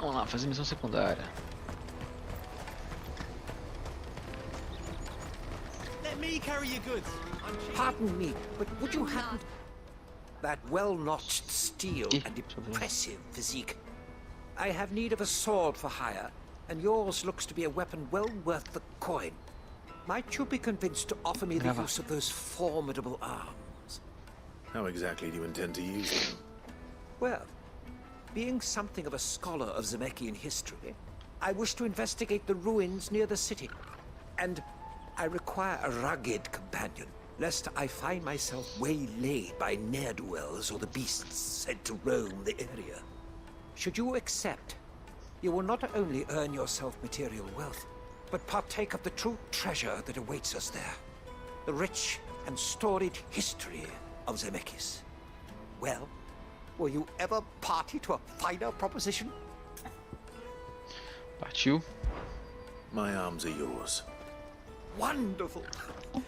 Vamos lá, fazer missão secundária. Let me carry your goods. Pardon me, but would you happen that well-notched steel and impressive physique? I have need of a sword for hire, and yours looks to be a weapon well worth the coin. Might you be convinced to offer me the use of those formidable arms? How exactly do you intend to use them? Well, being something of a scholar of Zemeckis history, I wish to investigate the ruins near the city. And I require a rugged companion, lest I find myself waylaid by ne'er-do-wells or the beasts said to roam the area. Should you accept, you will not only earn yourself material wealth, but partake of the true treasure that awaits us there. The rich and storied history of Zemeckis. Well, will you ever party to a finer proposition? Partiu. My arms are yours. Wonderful.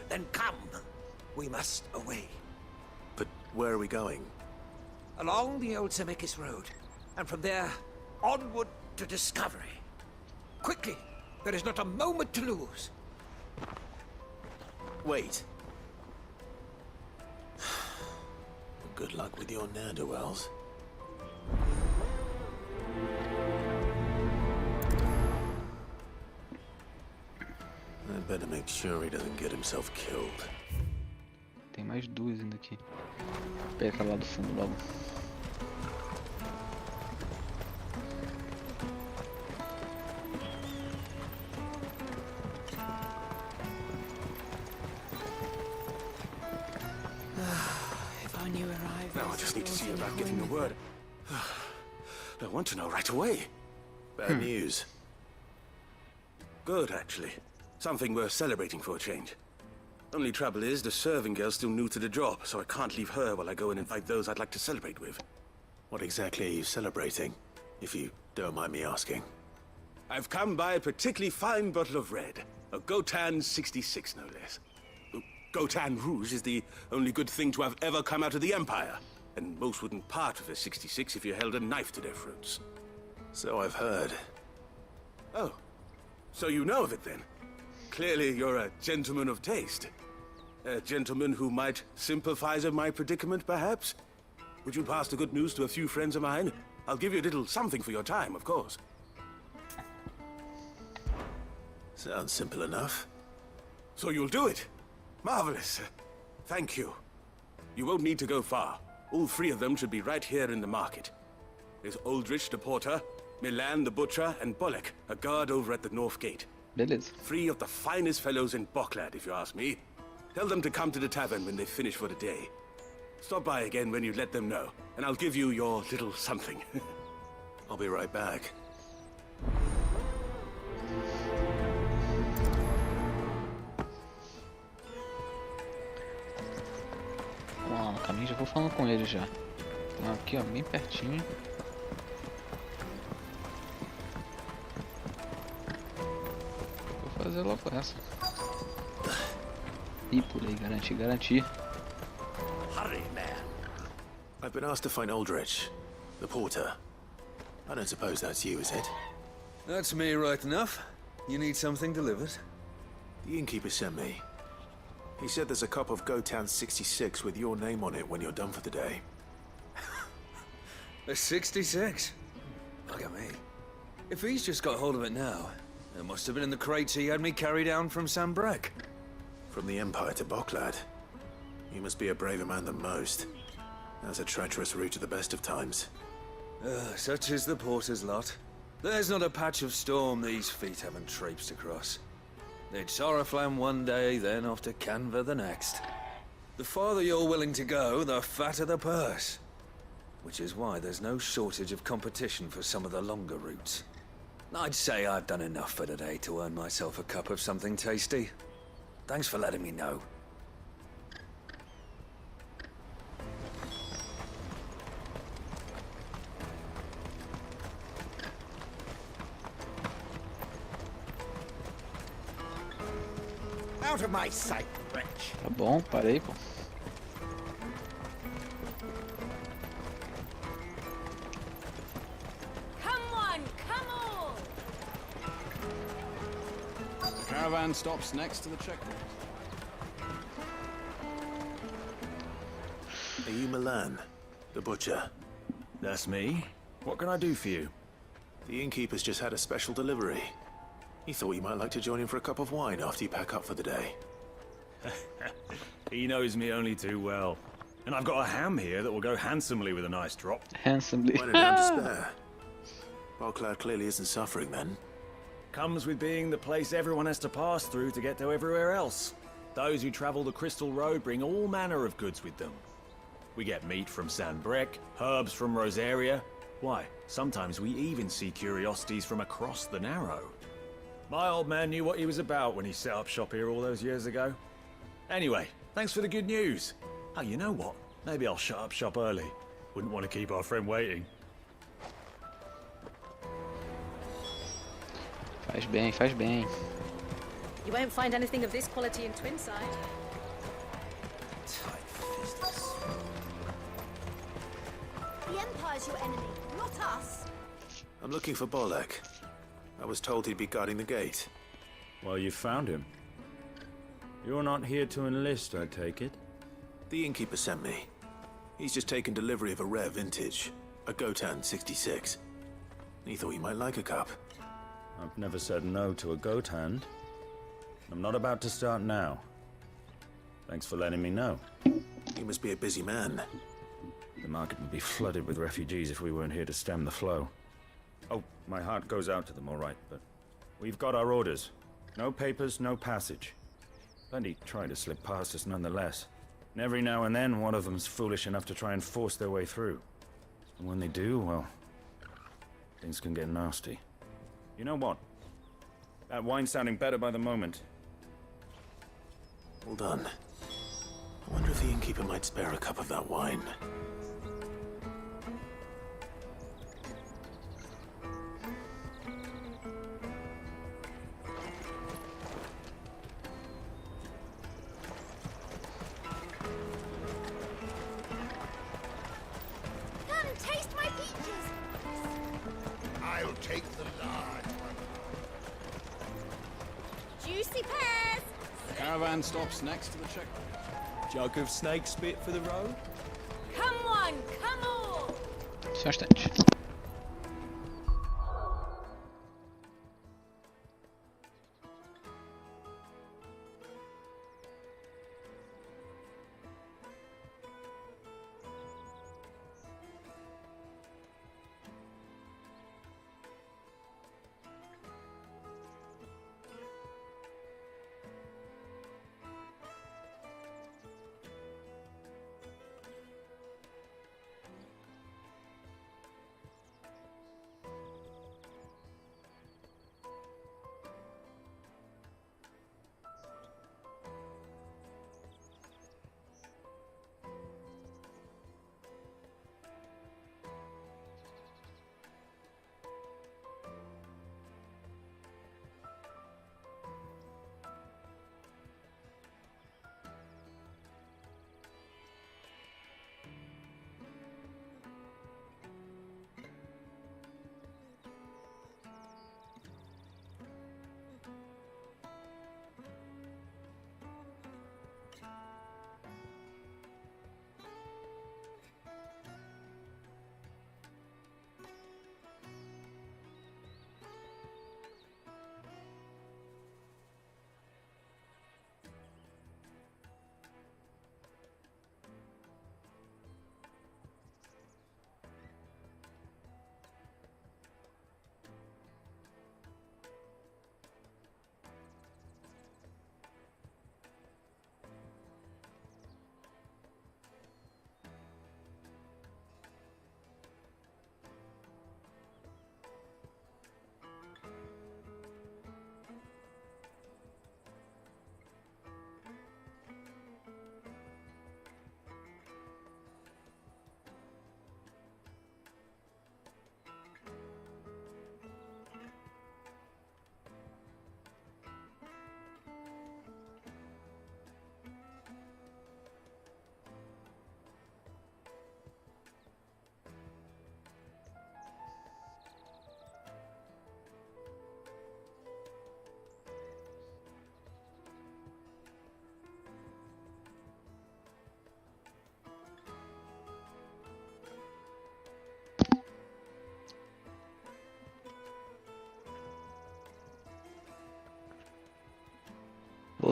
Then come. We must away. But where are we going? Along the old Zemeckis Road, and from there, onward to discovery. Quickly! There is not a moment to lose. Wait. Good luck with your ne'er-do-wells. I'd better make sure he doesn't get himself killed. Tem mais duas ainda aqui. Pega aquela lá do fundo logo. Now I just need to see about getting the word. I want to know right away. Bad news. Good, actually. Something worth celebrating for a change. Only trouble is, the serving girl's still new to the job, so I can't leave her while I go and invite those I'd like to celebrate with. What exactly are you celebrating, if you don't mind me asking? I've come by a particularly fine bottle of red. A Gotan 66, no less. Gotan Rouge is the only good thing to have ever come out of the Empire. And most wouldn't part with a 66 if you held a knife to their throats. So I've heard. Oh. So you know of it then? Clearly you're a gentleman of taste. A gentleman who might sympathize with my predicament, perhaps? Would you pass the good news to a few friends of mine? I'll give you a little something for your time, of course. Sounds simple enough. So you'll do it? Marvelous. Thank you. You won't need to go far. All three of them should be right here in the market. There's Aldrich the porter, Milan the butcher, and Bolek, a guard over at the north gate. Beleza. Three of the finest fellows in Boklad, if you ask me. Tell them to come to the tavern when they finish for the day. Stop by again when you let them know, and I'll give you your little something. I'll be right back. Vamos lá, no caminho já vou falando com ele já. Então, aqui ó, bem pertinho. Vou fazer logo essa. E por aí, garantir. Hurry, man. I've been asked to find Aldrich, the porter. I don't suppose that's you, is it? That's me right enough. You need something delivered? The innkeeper sent me. He said there's a cup of Gotan 66 with your name on it when you're done for the day. A 66? Look at me. If he's just got hold of it now, it must have been in the crates he had me carry down from Sambrek. From the Empire to Boklad. You must be a braver man than most. That's a treacherous route to the best of times. Such is the porter's lot. There's not a patch of storm these feet haven't traipsed across. It's Oriflamme one day, then off to Canva the next. The farther you're willing to go, the fatter the purse. Which is why there's no shortage of competition for some of the longer routes. I'd say I've done enough for today to earn myself a cup of something tasty. Thanks for letting me know. Out of my sight, wretch. Tá bom, parei, pô. Come on, come Caravan stops next to the checkpoint. Are you Milan, the butcher? That's me. What can I do for you? The innkeeper's just had a special delivery. He thought you might like to join him for a cup of wine after you pack up for the day. He knows me only too well. And I've got a ham here that will go handsomely with a nice drop. Handsomely. Wine and ham to spare. Boklad clearly isn't suffering then. Comes with being the place everyone has to pass through to get to everywhere else. Those who travel the Crystal Road bring all manner of goods with them. We get meat from San Brec, herbs from Rosaria. Why, sometimes we even see curiosities from across the Narrow. My old man knew what he was about when he set up shop here all those years ago. Anyway, thanks for the good news. Oh, you know what? Maybe I'll shut up shop early. Wouldn't want to keep our friend waiting. Faz bem, faz bem. You won't find anything of this quality in Twinside. The Empire's your enemy, not us. I'm looking for Bolek. I was told he'd be guarding the gate. Well, you found him. You're not here to enlist, I take it? The innkeeper sent me. He's just taken delivery of a rare vintage, a Gotan 66. He thought you might like a cup. I've never said no to a goat hand. I'm not about to start now. Thanks for letting me know. You must be a busy man. The market would be flooded with refugees if we weren't here to stem the flow. Oh, my heart goes out to them, all right, but we've got our orders. No papers, no passage. Plenty try to slip past us nonetheless. And every now and then, one of them's foolish enough to try and force their way through. And when they do, well, things can get nasty. You know what? That wine's sounding better by the moment. Well done. I wonder if the innkeeper might spare a cup of that wine. Come and taste my peaches. I'll take the large one. Juicy pears. Caravan stops next to the checkpoint. Jug of snake spit for the road? Come one, come all. Só um instante.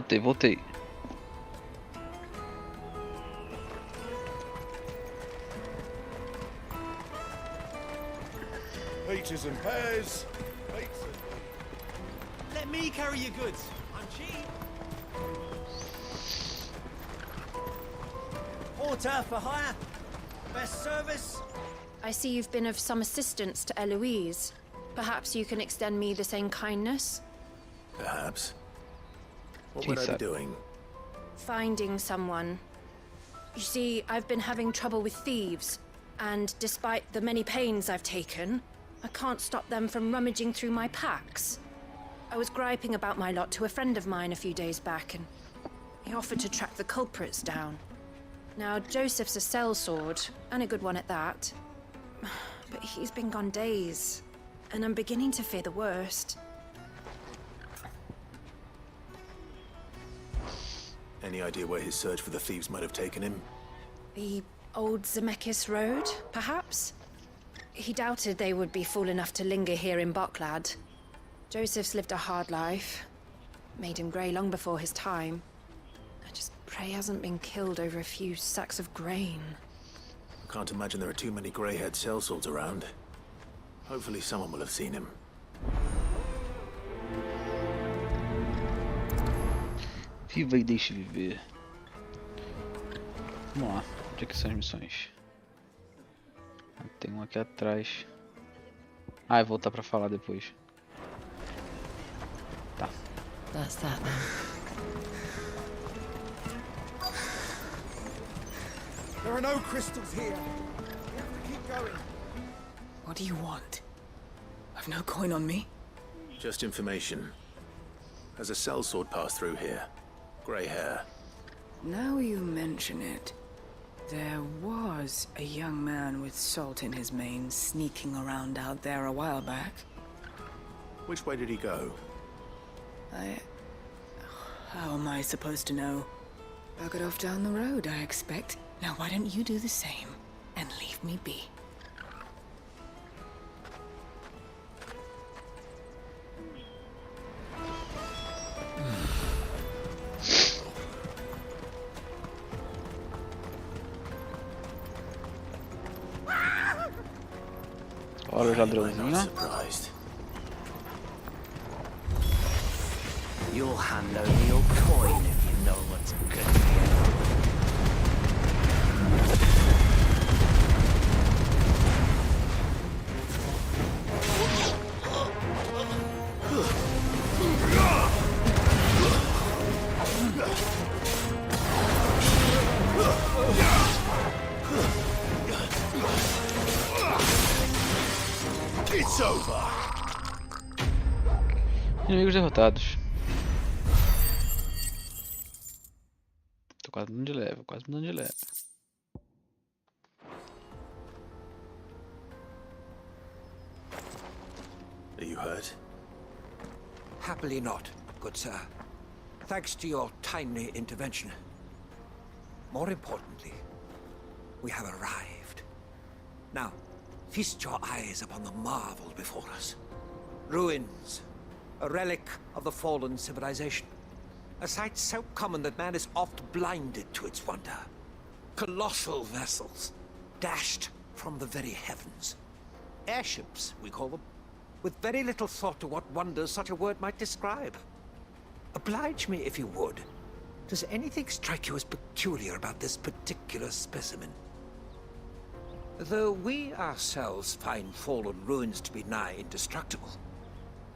Voltei. Peaches and pears. Let me carry your goods. I'm cheap. Porter for hire. Best service. I see you've been of some assistance to Eloise. Perhaps you can extend me the same kindness? Perhaps. What would I be doing? Finding someone. You see, I've been having trouble with thieves, and despite the many pains I've taken, I can't stop them from rummaging through my packs. I was griping about my lot to a friend of mine a few days back, and he offered to track the culprits down. Now, Joseph's a sellsword, and a good one at that. But he's been gone days, and I'm beginning to fear the worst. Any idea where his search for the thieves might have taken him? The old Zemeckis Road, perhaps? He doubted they would be fool enough to linger here in Boklad. Joseph's lived a hard life. Made him grey long before his time. I just pray he hasn't been killed over a few sacks of grain. I can't imagine there are too many grey-haired sellswords around. Hopefully someone will have seen him. Viva e deixe viver. Vamos lá. Onde é que são as missões? Tem um aqui atrás. Ah, eu vou voltar pra falar depois. Tá. That's that then. There are no crystals here. We have to keep going. What do you want? I've no coin on me. Just information. Has a sellsword passed through here? Grey hair. Now you mention it, there was a young man with salt in his mane sneaking around out there a while back. Which way did he go? How am I supposed to know? Buggered off down the road, I expect. Now why don't you do the same and leave me be? Olha o ladrãozinho. You'll hand over your coin if you know what's good for you. It's over. Inimigos derrotados. Tô quase mudando de level, quase mudando de level. Are you hurt? Happily not, good sir. Thanks to your timely intervention. More importantly, we have arrived. Now, feast your eyes upon the marvel before us. Ruins, a relic of the fallen civilization. A sight so common that man is oft blinded to its wonder. Colossal vessels, dashed from the very heavens. Airships, we call them, with very little thought to what wonders such a word might describe. Oblige me if you would. Does anything strike you as peculiar about this particular specimen? Though we ourselves find fallen ruins to be nigh indestructible,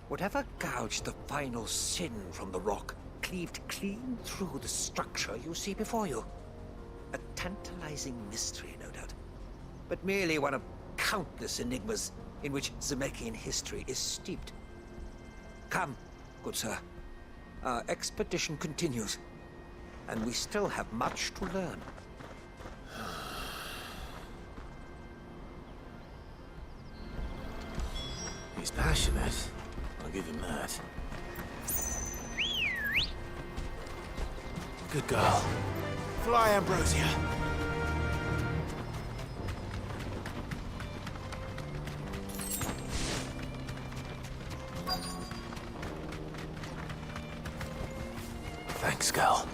whatever gouged the final sin from the rock cleaved clean through the structure you see before you. A tantalizing mystery, no doubt, but merely one of countless enigmas in which Zemeckis history is steeped. Come, good sir. Our expedition continues, and we still have much to learn. He's passionate. I'll give him that. Good girl. Fly, Ambrosia. Thank Thanks, Scal.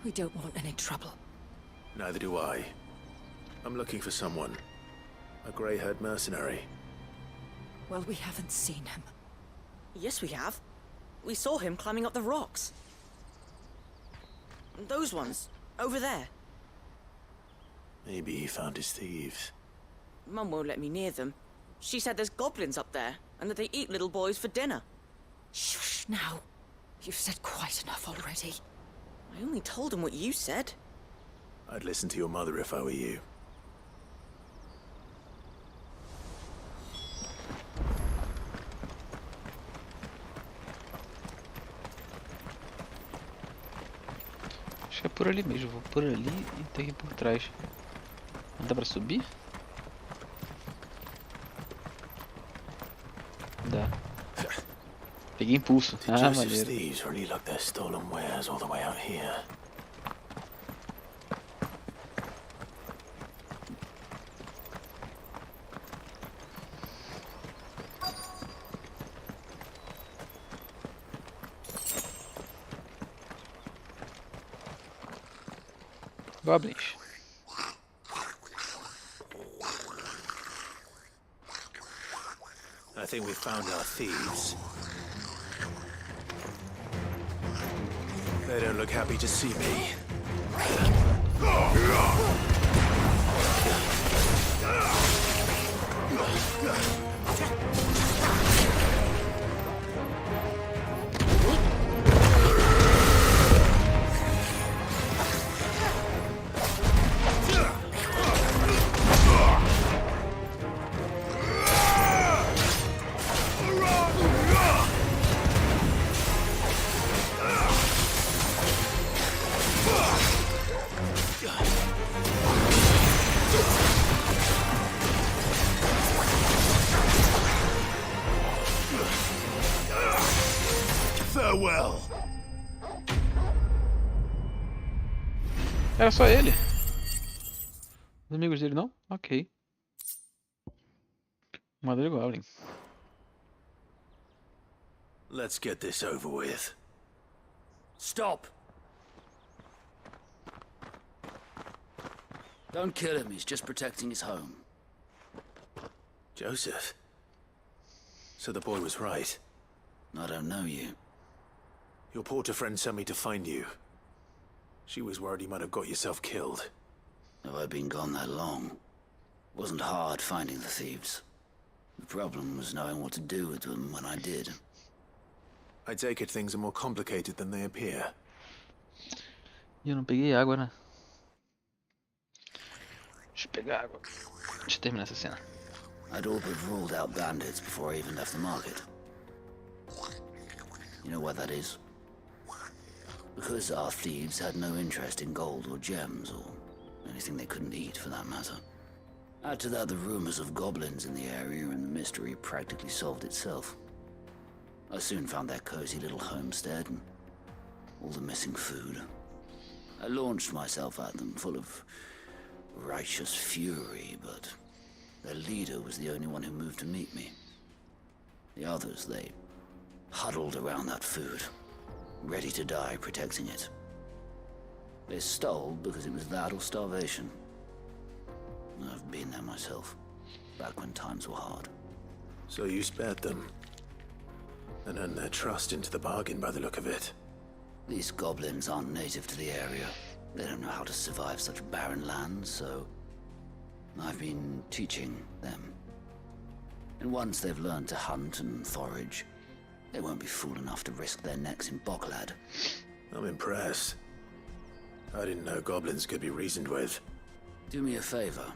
We don't want any trouble. Neither do I. I'm looking for someone. A grey-haired mercenary. Well, we haven't seen him. Yes, we have. We saw him climbing up the rocks. Those ones, over there. Maybe he found his thieves. Mum won't let me near them. She said there's goblins up there, and that they eat little boys for dinner. Shush now. You've said quite enough already. I only told him what you said. I'd listen to your mother if I were you. Acho que é por ali mesmo, vou por ali e tem que ir por trás. Dá pra subir? Dá. Peguei impulso. Did Ah, Joseph's maneiro. thieves really lug their stolen wares all the way out here? Goblins. I think we've found our thieves. They don't look happy to see me. Farewell. Era só ele. Os amigos dele não? Ok. Mother Goblin. Let's get this over with. Stop! Don't kill him, he's just protecting his home. Joseph? So the boy was right. I don't know you. Your porter friend sent me to find you. She was worried you might have got yourself killed. Have I been gone that long? It wasn't hard finding the thieves. The problem was knowing what to do with them when I did. I take it things are more complicated than they appear. E eu não peguei água, né? Deixa eu pegar água. Deixa eu terminar essa cena. I'd all but ruled out bandits before I even left the market. You know why that is? Because our thieves had no interest in gold or gems, or anything they couldn't eat for that matter. Add to that the rumors of goblins in the area, and the mystery practically solved itself. I soon found their cozy little homestead, and all the missing food. I launched myself at them, full of righteous fury, but their leader was the only one who moved to meet me. The others, they huddled around that food, ready to die protecting it. They stole because it was that or starvation. I've been there myself, back when times were hard. So you spared them, and earned their trust into the bargain by the look of it. These goblins aren't native to the area. They don't know how to survive such barren lands, so I've been teaching them. And once they've learned to hunt and forage, they won't be fool enough to risk their necks in Boklad. I'm impressed. I didn't know goblins could be reasoned with. Do me a favor.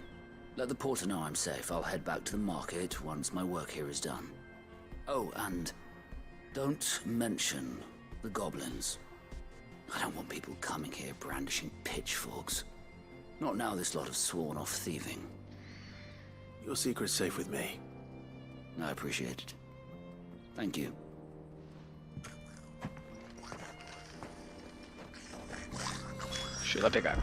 Let the porter know I'm safe. I'll head back to the market once my work here is done. Oh, and don't mention the goblins. I don't want people coming here brandishing pitchforks. Not now this lot have sworn off thieving. Your secret's safe with me. I appreciate it. Thank you. Deixa eu ir lá pegar.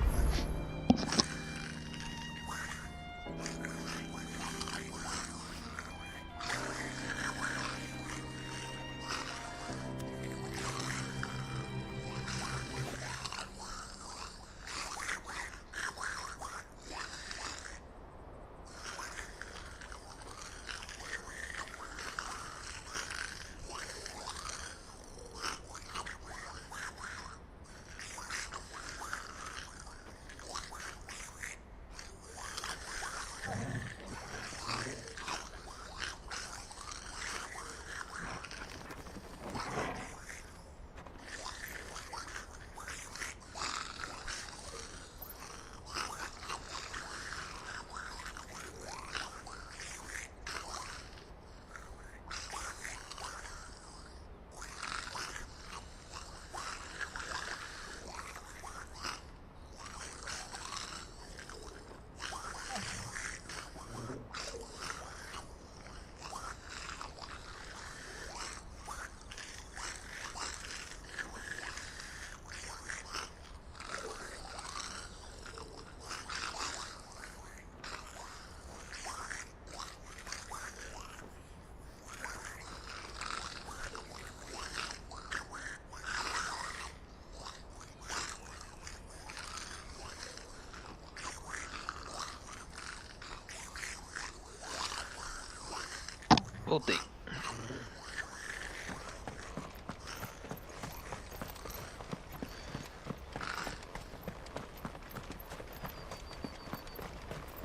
Voltei.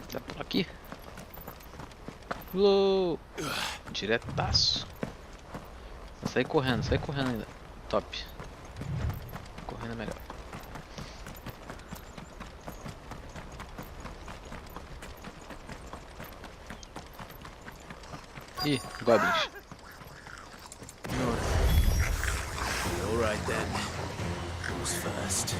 Tá por aqui. Uou! Diretaço. Sai correndo ainda. Top. Correndo é melhor. Ih, goblins. Alright then. Who's first?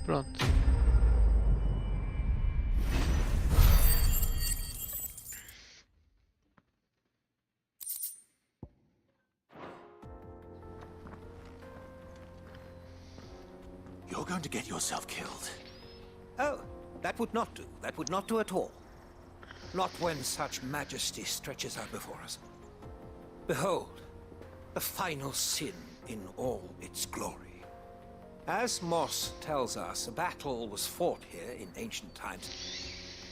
Pronto. You're going to get yourself killed. Oh, that would not do. That would not do at all. Not when such majesty stretches out before us. Behold, the final sin in all its glory. As Moss tells us, a battle was fought here in ancient times.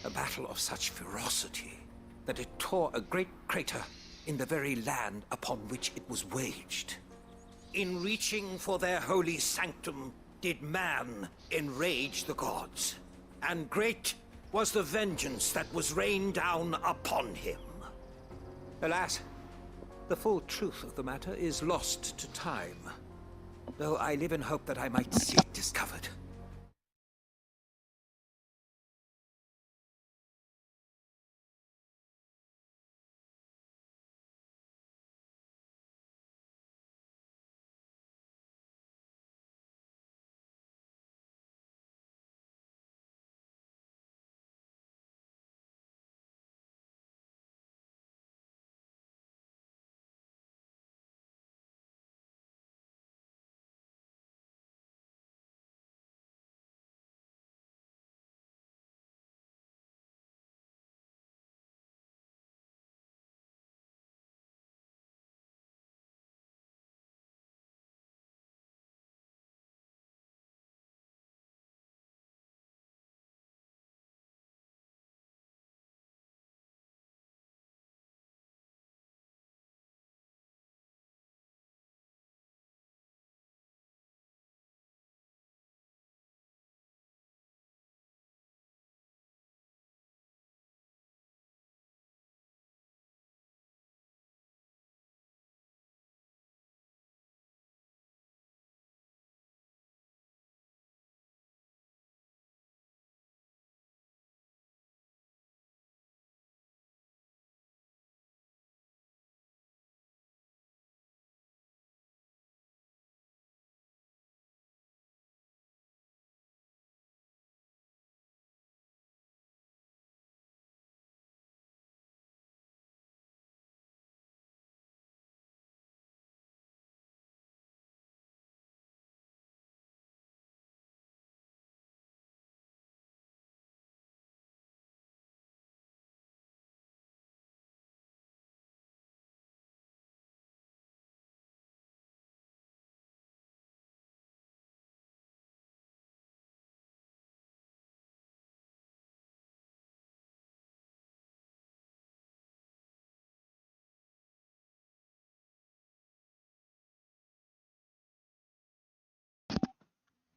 A battle of such ferocity that it tore a great crater in the very land upon which it was waged. In reaching for their holy sanctum, did man enrage the gods, and great was the vengeance that was rained down upon him. Alas, the full truth of the matter is lost to time, though I live in hope that I might see it discovered.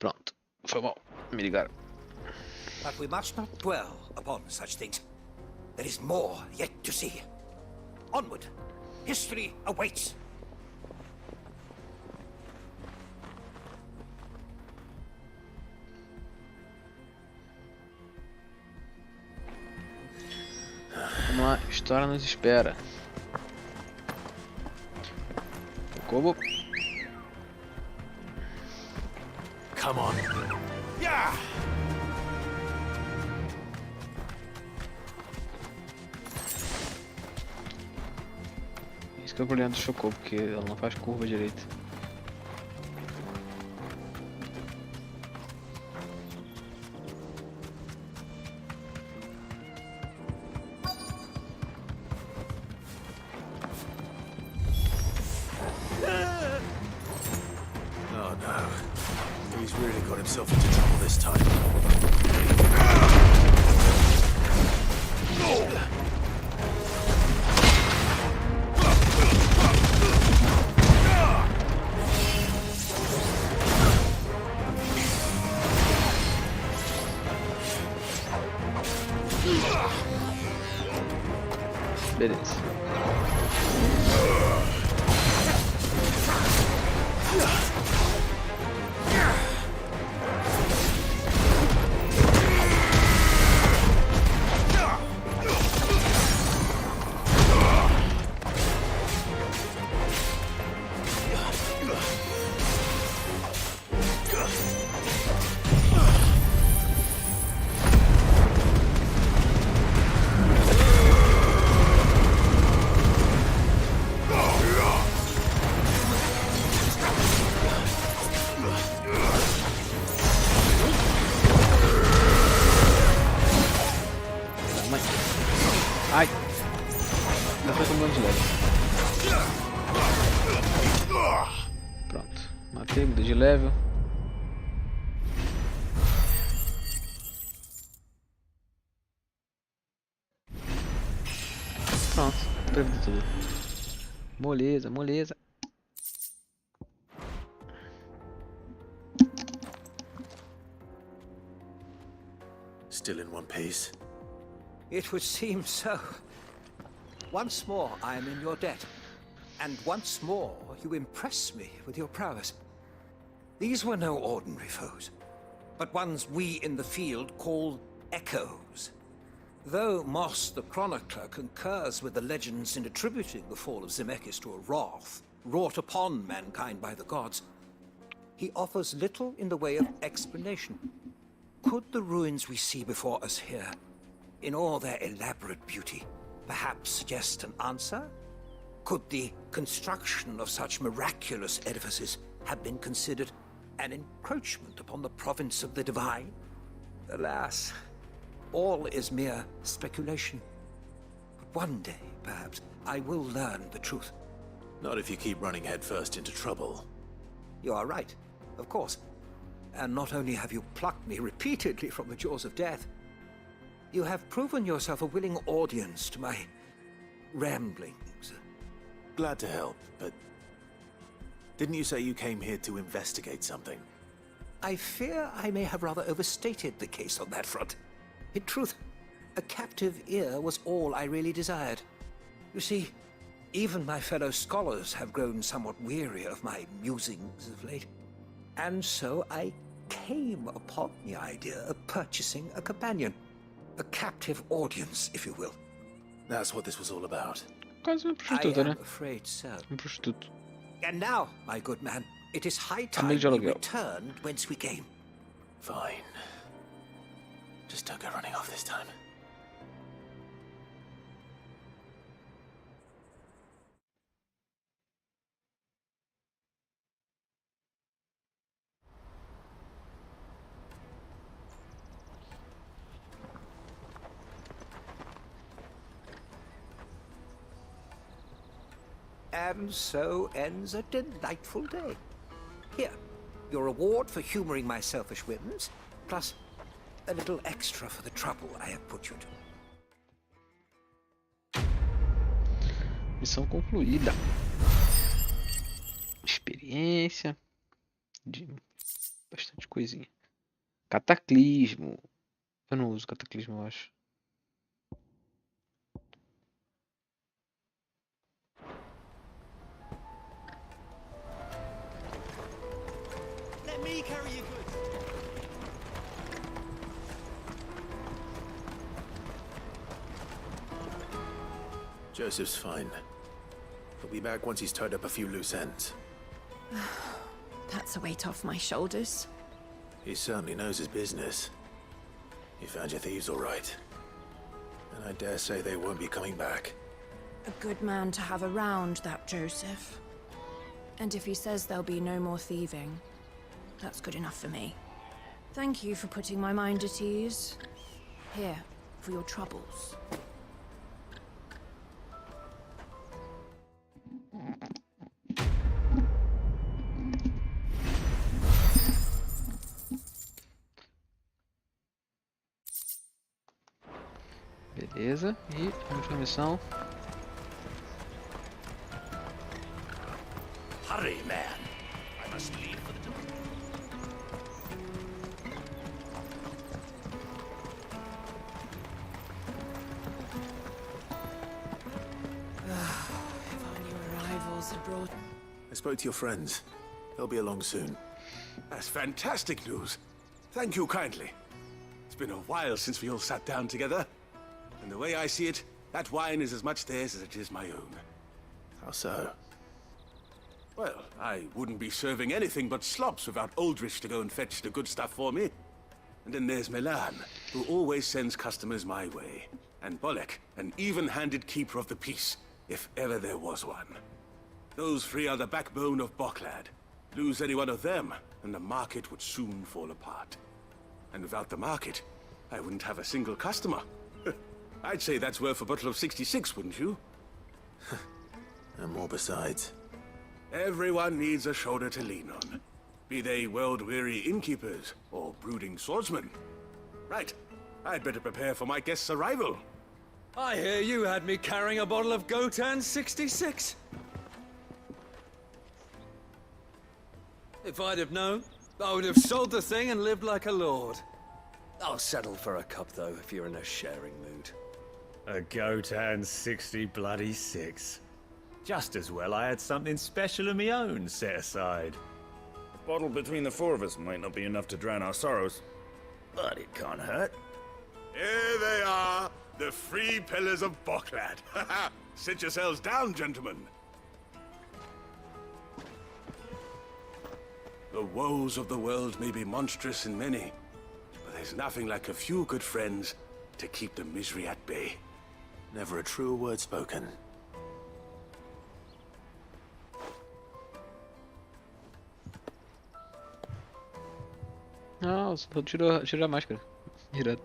Pronto. Foi bom. Me ligaram. But we must not dwell upon such things. There is more yet to see. Onward. History awaits. Vamos lá, história nos espera. Como? Come on. Yeah. Isso que é o problema do Chocou, porque ela não faz curva direito. himself into trouble this time. Beleza. Ai! Ainda foi tomando de leve. Pronto. Matei, mudei de level. Pronto. Perdi tudo. Moleza, moleza. Still in one piece? It would seem so. Once more, I am in your debt. And once more, you impress me with your prowess. These were no ordinary foes, but ones we in the field call echoes. Though Moss the Chronicler concurs with the legends in attributing the fall of Zemeckis to a wrath wrought upon mankind by the gods, he offers little in the way of explanation. Could the ruins we see before us here, in all their elaborate beauty, perhaps suggest an answer? Could the construction of such miraculous edifices have been considered an encroachment upon the province of the divine? Alas, all is mere speculation. But one day, perhaps, I will learn the truth. Not if you keep running headfirst into trouble. You are right, of course. And not only have you plucked me repeatedly from the jaws of death, you have proven yourself a willing audience to my ramblings. Glad to help, but didn't you say you came here to investigate something? I fear I may have rather overstated the case on that front. In truth, a captive ear was all I really desired. You see, even my fellow scholars have grown somewhat weary of my musings of late. And so I came upon the idea of purchasing a companion. A captive audience, if you will. That's what this was all about. Quase uma I prostituta, am né? afraid so. Prostituto. And now, my good man, it is high time Amigo de we aluguel. returned whence we came. Fine. Just don't go running off this time. And so ends a delightful day. Here, your reward for humoring my selfish whims, plus a little extra for the trouble I have put you to. Missão concluída. Experiência. De bastante coisinha. Cataclismo. Eu não uso cataclismo, eu acho. Let me carry your goods. Joseph's fine. He'll be back once he's tied up a few loose ends. That's a weight off my shoulders. He certainly knows his business. You found your thieves all right. And I dare say they won't be coming back. A good man to have around, that Joseph. And if he says there'll be no more thieving, that's good enough for me. Thank you for putting my mind at ease. Here, for your troubles. Beleza. E a última missão. Hurry, man. I must leave for the door. If our new arrivals had brought... I spoke to your friends. They'll be along soon. That's fantastic news. Thank you kindly. It's been a while since we all sat down together. And the way I see it, that wine is as much theirs as it is my own. How so? Well, I wouldn't be serving anything but slops without Aldrich to go and fetch the good stuff for me. And then there's Milan, who always sends customers my way. And Bolek, an even-handed keeper of the peace, if ever there was one. Those three are the backbone of Boklad. Lose any one of them, and the market would soon fall apart. And without the market, I wouldn't have a single customer. I'd say that's worth a bottle of 66, wouldn't you? And more besides. Everyone needs a shoulder to lean on. Be they world-weary innkeepers or brooding swordsmen. Right, I'd better prepare for my guest's arrival. I hear you had me carrying a bottle of Gotan 66. If I'd have known, I would have sold the thing and lived like a lord. I'll settle for a cup, though, if you're in a sharing mood. A Gotan 60 bloody 6. Just as well I had something special of my own set aside. A bottle between the four of us might not be enough to drown our sorrows, but it can't hurt. Here they are, the three pillars of Boklad. Sit yourselves down, gentlemen. The woes of the world may be monstrous in many, but there's nothing like a few good friends to keep the misery at bay. Never a truer word spoken. Não, só tirou a máscara. Irado.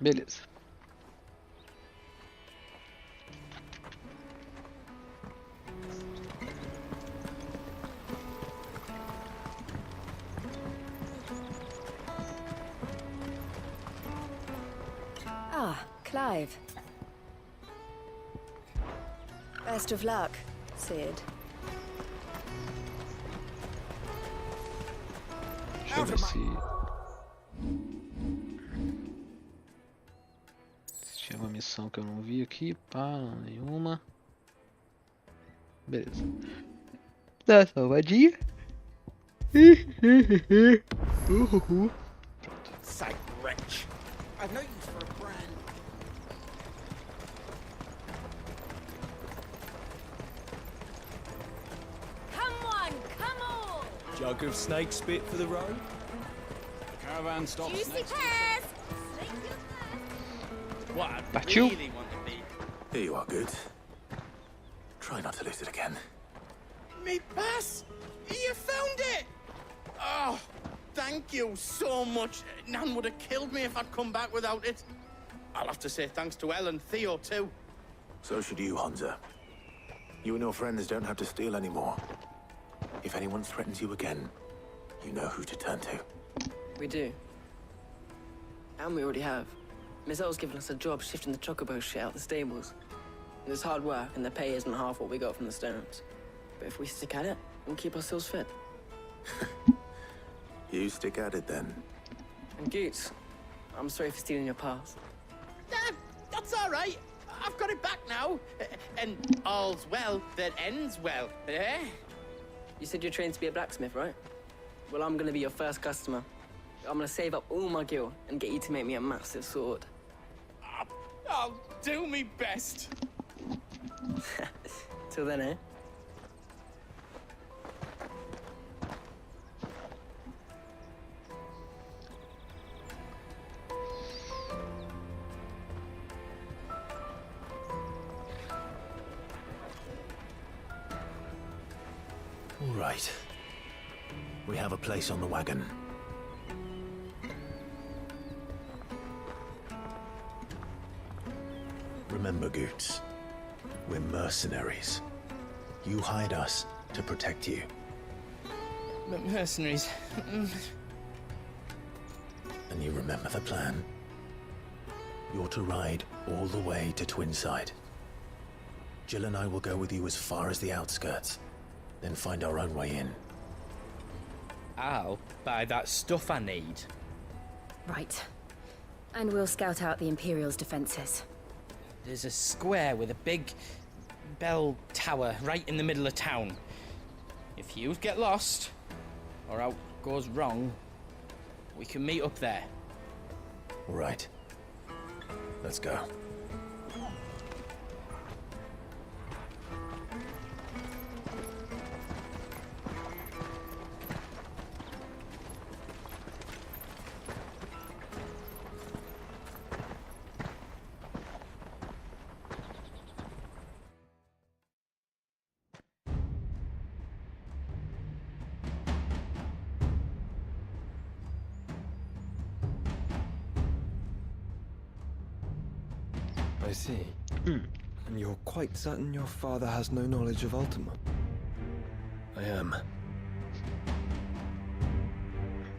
Beleza. Ah, Clive. Best of luck, Sid. Deixa eu ver se tinha uma missão que eu não vi aqui. Pá, nenhuma. Beleza. Dá uma salvadinha. Sight wretch. I've no use for a brand. Come on, come on! Jug of snake spit for the road? The caravan stops Juicy next to the pears! What I Partiu. really want to be. Here you are, good. Try not to lose it again. Me pass! You found it! Oh, thank you so much. Nan would have killed me if I'd come back without it. I'll have to say thanks to Elle and Theo, too. So should you, Hansa. You and your friends don't have to steal anymore. If anyone threatens you again, you know who to turn to. We do. And we already have. Miss L's given us a job shifting the chocobo shit out the stables. It's hard work, and the pay isn't half what we got from the Stones. But if we stick at it, we'll keep ourselves fit. You stick at it then. And Goots, I'm sorry for stealing your pass. That's all right. I've got it back now. And all's well that ends well, eh? You said you're trained to be a blacksmith, right? Well, I'm gonna be your first customer. I'm gonna save up all my gil and get you to make me a massive sword. I'll do me best. Till then, eh? All right. We have a place on the wagon. Remember, Goots, we're mercenaries. You hired us to protect you. But mercenaries... And you remember the plan? You're to ride all the way to Twinside. Jill and I will go with you as far as the outskirts, then find our own way in. I'll buy that stuff I need. Right. And we'll scout out the Imperial's defenses. There's a square with a big bell tower right in the middle of town. If you get lost, or out goes wrong, we can meet up there. Right. Let's go. I see. And you're quite certain your father has no knowledge of Ultima? I am.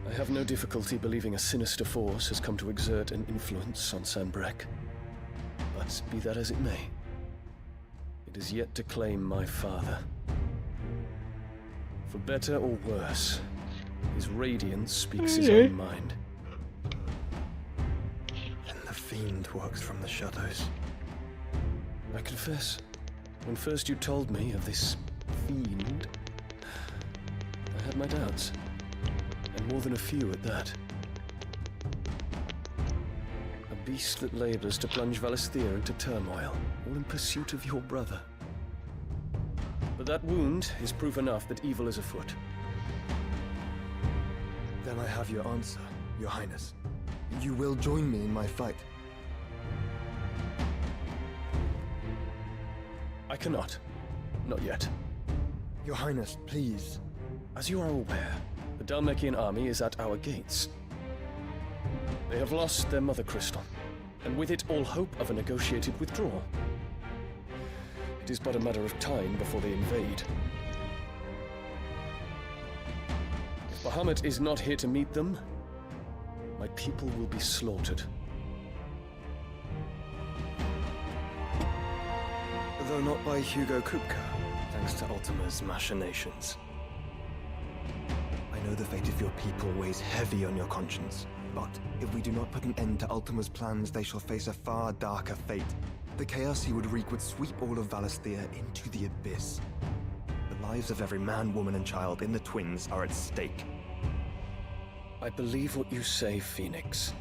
I have no difficulty believing a sinister force has come to exert an influence on Sanbreque. But be that as it may, it is yet to claim my father. For better or worse, his radiance speaks his own mind. And the fiend works from the shadows. I confess, when first you told me of this fiend, I had my doubts. And more than a few at that. A beast that labors to plunge Valisthea into turmoil, all in pursuit of your brother. But that wound is proof enough that evil is afoot. Then I have your answer, Your Highness. You will join me in my fight. I cannot. Not yet. Your Highness, please. As you are aware, the Dhalmekian army is at our gates. They have lost their mother crystal, and with it all hope of a negotiated withdrawal. It is but a matter of time before they invade. If Bahamut is not here to meet them, my people will be slaughtered. Though not by Hugo Kupka, thanks to Ultima's machinations. I know the fate of your people weighs heavy on your conscience, but if we do not put an end to Ultima's plans, they shall face a far darker fate. The chaos he would wreak would sweep all of Valisthea into the abyss. The lives of every man, woman, and child in the Twins are at stake. I believe what you say, Phoenix.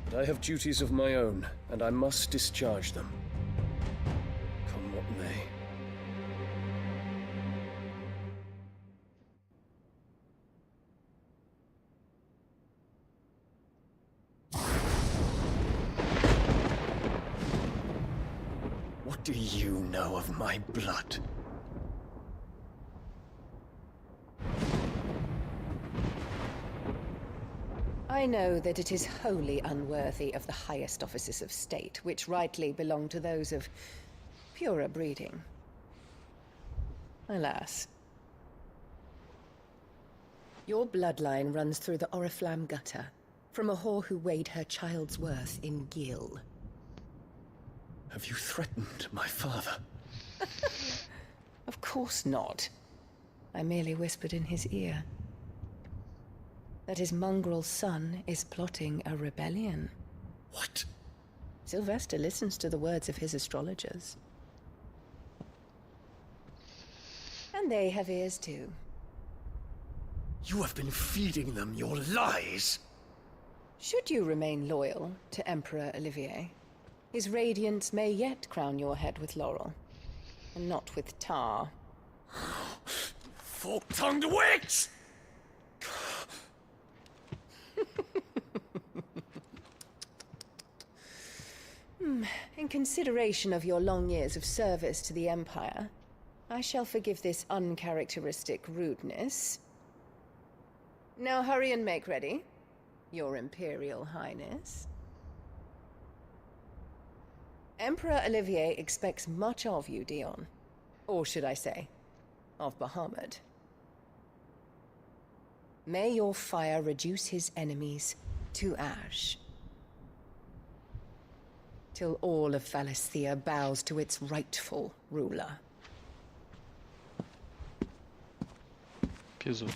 But I have duties of my own, and I must discharge them. Come what may. What do you know of my blood? I know that it is wholly unworthy of the highest offices of state, which rightly belong to those of purer breeding. Alas. Your bloodline runs through the Oriflamme gutter, from a whore who weighed her child's worth in gill. Have you threatened my father? Of course not. I merely whispered in his ear that his mongrel son is plotting a rebellion. What? Sylvester listens to the words of his astrologers. And they have ears too. You have been feeding them your lies! Should you remain loyal to Emperor Olivier, his radiance may yet crown your head with laurel, and not with tar. Fork-tongued witch! In consideration of your long years of service to the Empire, I shall forgive this uncharacteristic rudeness. Now hurry and make ready, Your Imperial Highness. Emperor Olivier expects much of you, Dion. Or should I say, of Bahamut. May your fire reduce his enemies to ash. Till all of Valisthea bows to its rightful ruler. Pisou.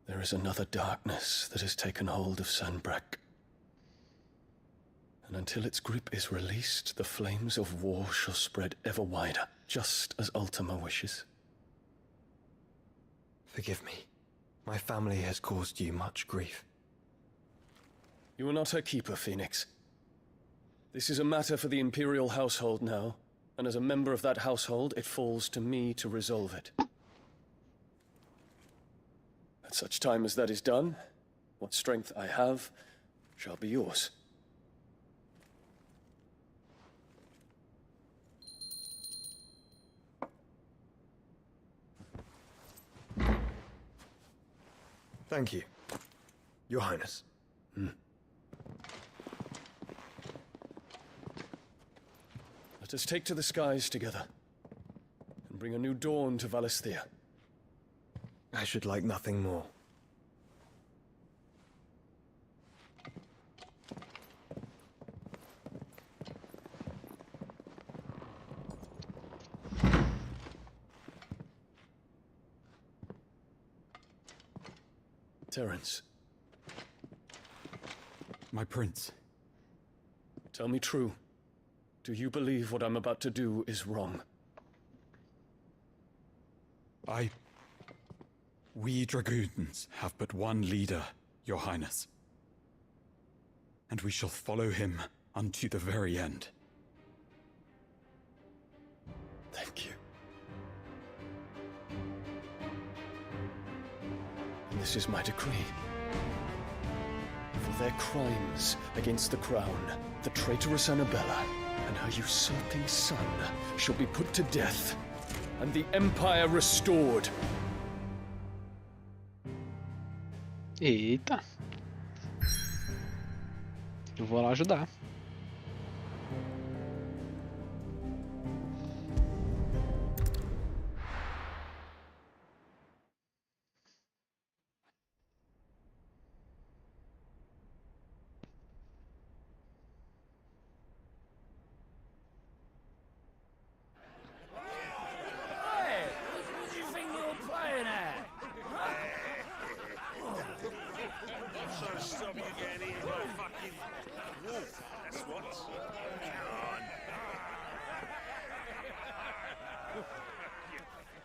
There is another darkness that has taken hold of Sanbreque. And until its grip is released, the flames of war shall spread ever wider, just as Ultima wishes. Forgive me. My family has caused you much grief. You are not her keeper, Phoenix. This is a matter for the Imperial household now, and as a member of that household, it falls to me to resolve it. At such time as that is done, what strength I have shall be yours. Thank you, Your Highness. Let us take to the skies together, and bring a new dawn to Valisthea. I should like nothing more. Terence. My prince. Tell me true. Do you believe what I'm about to do is wrong? We dragoons have but one leader, Your Highness. And we shall follow him unto the very end. Thank you. And this is my decree. For their crimes against the crown, the traitorous Annabella and her usurping son shall be put to death, and the Empire restored. Eita. Eu vou lá ajudar.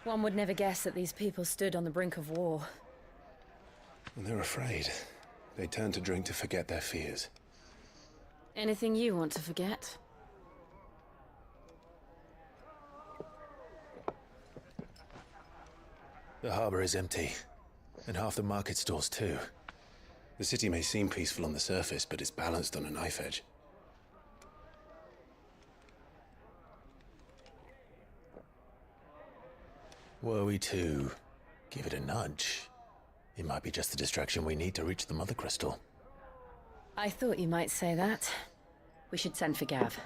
One would never guess that these people stood on the brink of war. And they're afraid. They turn to drink to forget their fears. Anything you want to forget? The harbor is empty, and half the market stalls too. The city may seem peaceful on the surface, but it's balanced on a knife edge. Were we to give it a nudge, it might be just the distraction we need to reach the Mother Crystal. I thought you might say that. We should send for Gav.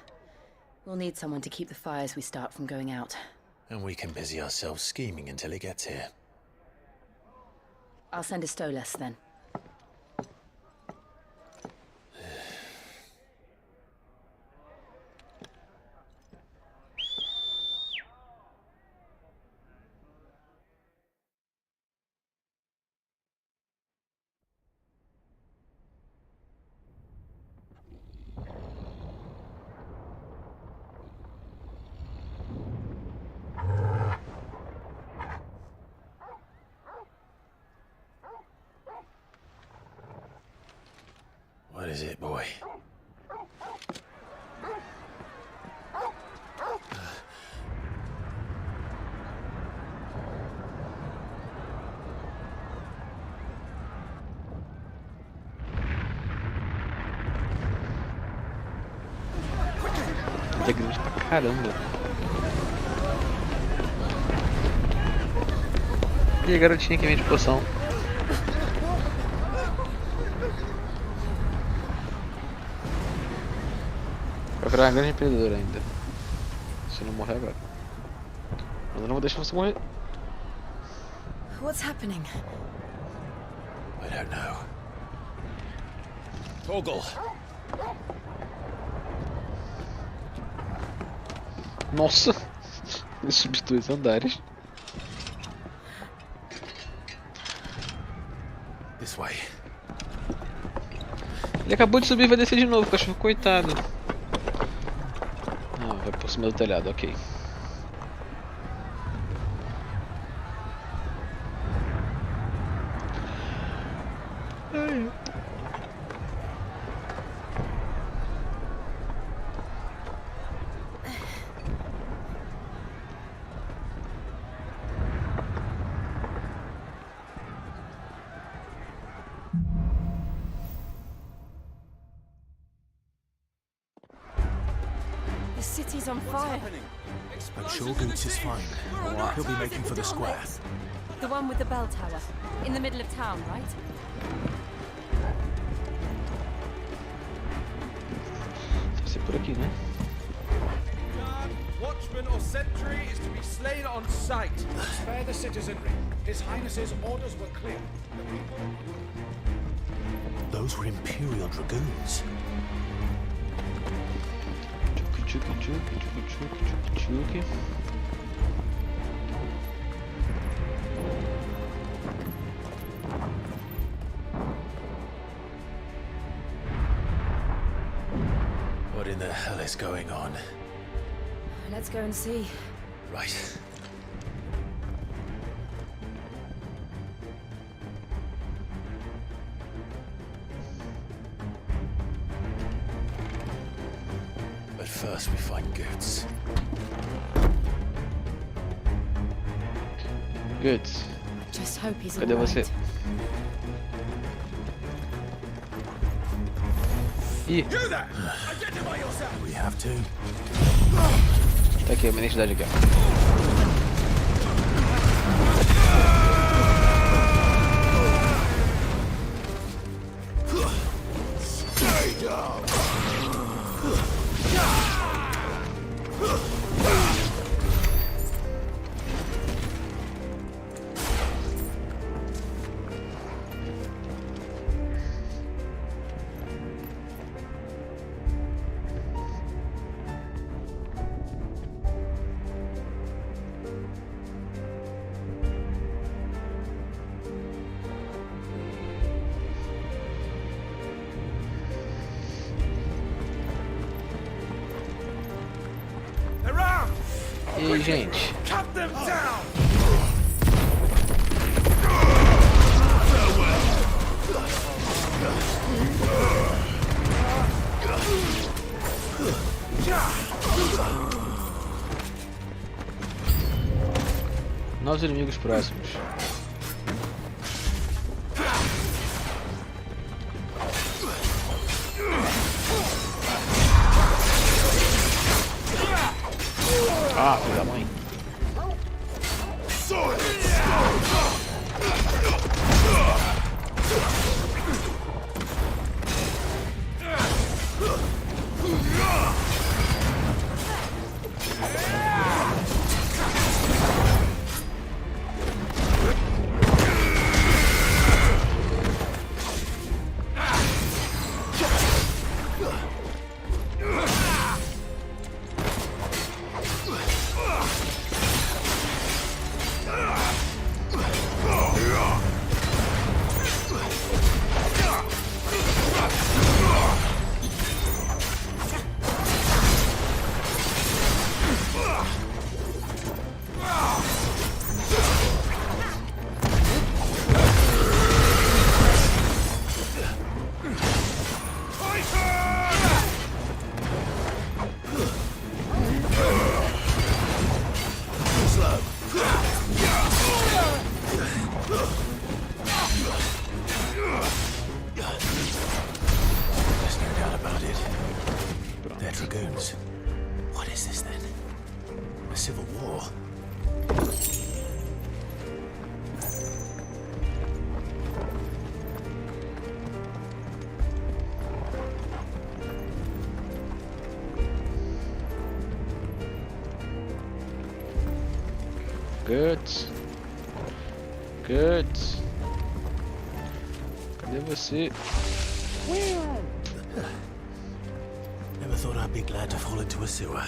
We'll need someone to keep the fires we start from going out. And we can busy ourselves scheming until he gets here. I'll send a Stolas then. What is it, boy? grande pra caramba. E a garotinha que vende poção. Vai virar uma grande empreendedora ainda. Se não morrer agora. Mas eu não vou deixar você morrer. What's happening? I don't know. Torgal. Nossa! Ele subiu 2 andares. This way. Ele acabou de subir e vai descer de novo, cachorro, coitado. Ah, vai por cima do telhado, ok. The city's on fire. I'm sure Goots is fine. He'll be making for the square. The one with the bell tower. In the middle of town, right? Deve ser por aqui, né? Watchman or sentry is to be slain on sight. Spare the citizenry. His Highness's orders were clear. Those were Imperial Dragoons. Tchuki. What in the hell is going on? Let's go and see. Right. But first we find Goots. Goots. Just hope he's Cadê você? Ih! We have to. Tá aqui a minha identidade aqui, ó. E aí, gente? Novos inimigos próximos. Ah, filho da mãe. They're Dragoons. What is civil war. Guts. Guts. Cadê você? Never thought I'd be glad to fall into a sewer.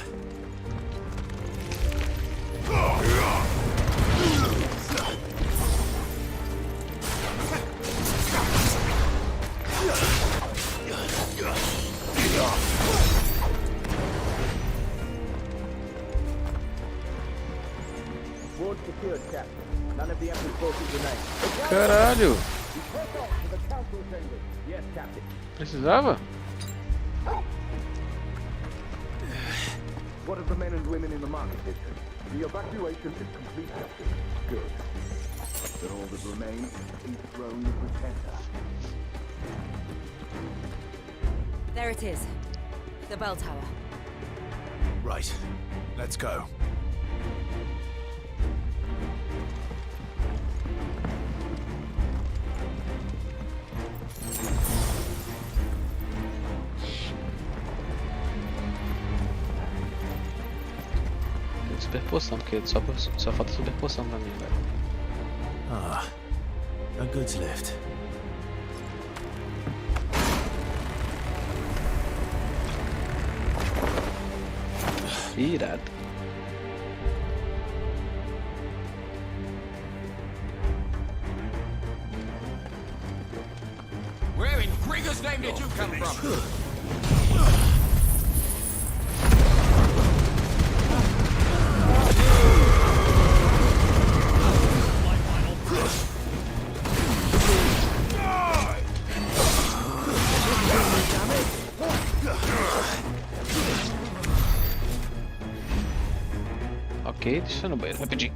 Caralho! Precisava? What of the men and women in the market district? The evacuation is complete, Captain. Good. But all that remains is a throne of pretender. There it is. The bell tower. Right. Let's go. Super poção, porque só falta super poção pra mim, velho. Ah, a goods lift. Irado. Where in Gregor's name did you come from? Ok, deixa eu no banheiro rapidinho.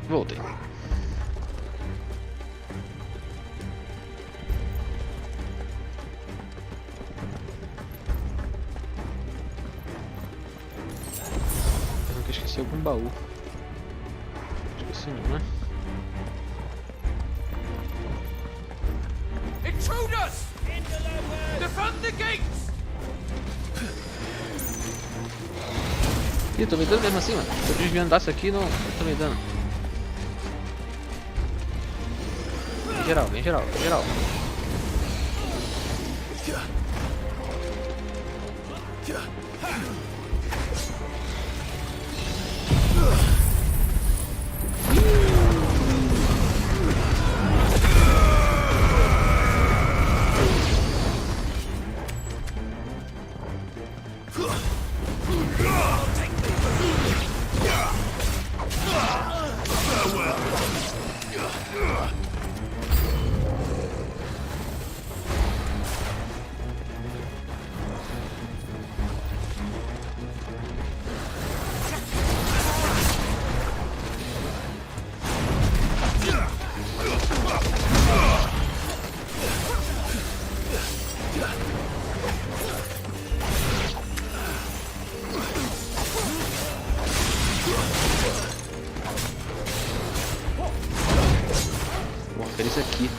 Voltei. Eu nunca esqueci algum baú. Esqueci não, né? Intruders! Defend the gates! Ih, tô me dando mesmo assim, mano. Se eu desviando isso aqui, não tô me dando. Vem geral, vem geral, vem geral. Esse aqui.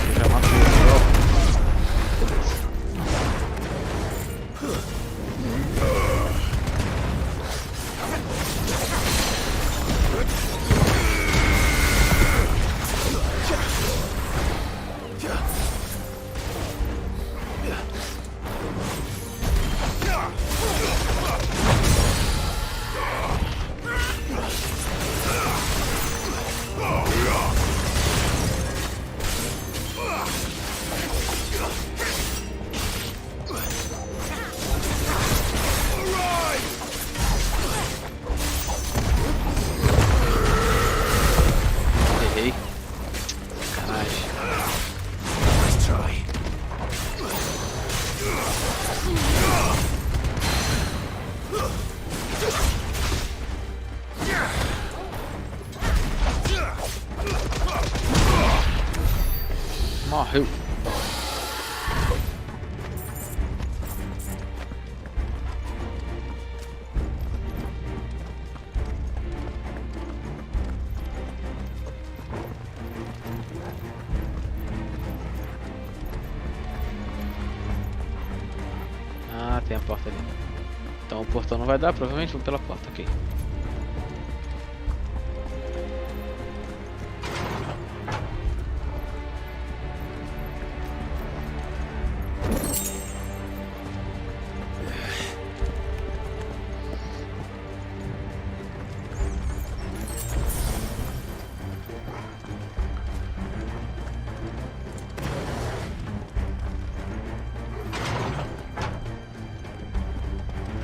Eu já matei o Morreu. Ah, tem a porta ali. Então o portão não vai dar, provavelmente vou pela porta, ok.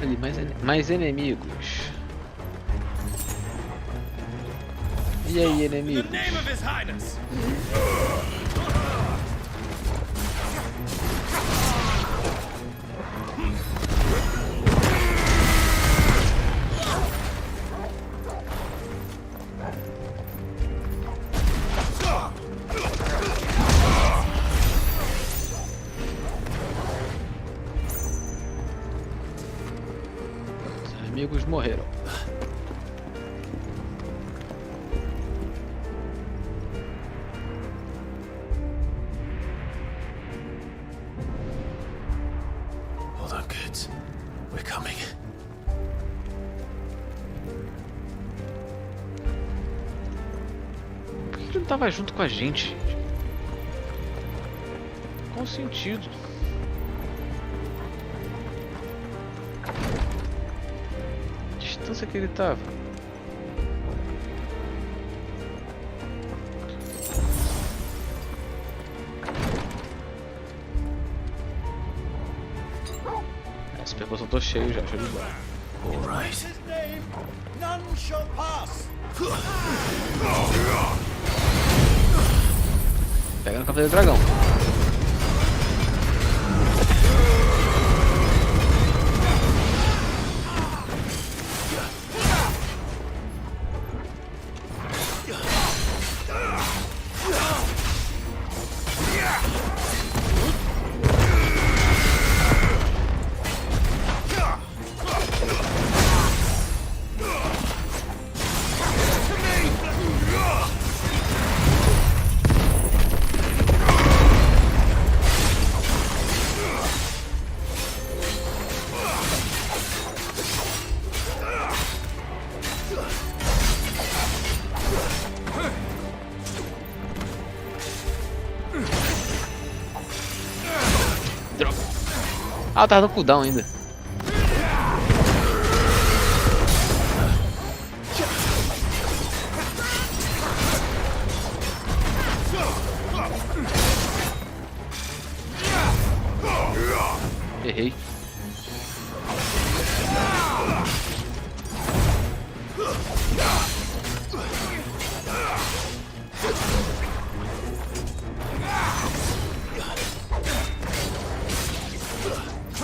Ali, mais inimigos. E aí, inimigos? Os inimigos morreram. Hold on, kids. We're coming. Por que ele não tava junto com a gente, gente? Qual o sentido? Que distância que ele tava? Esse percurso eu tô cheio já, show de bola. Alright. None shall pass. Pega no Cavaleiro Dragão. Droga. Ah, eu tava no cooldown ainda. Errei.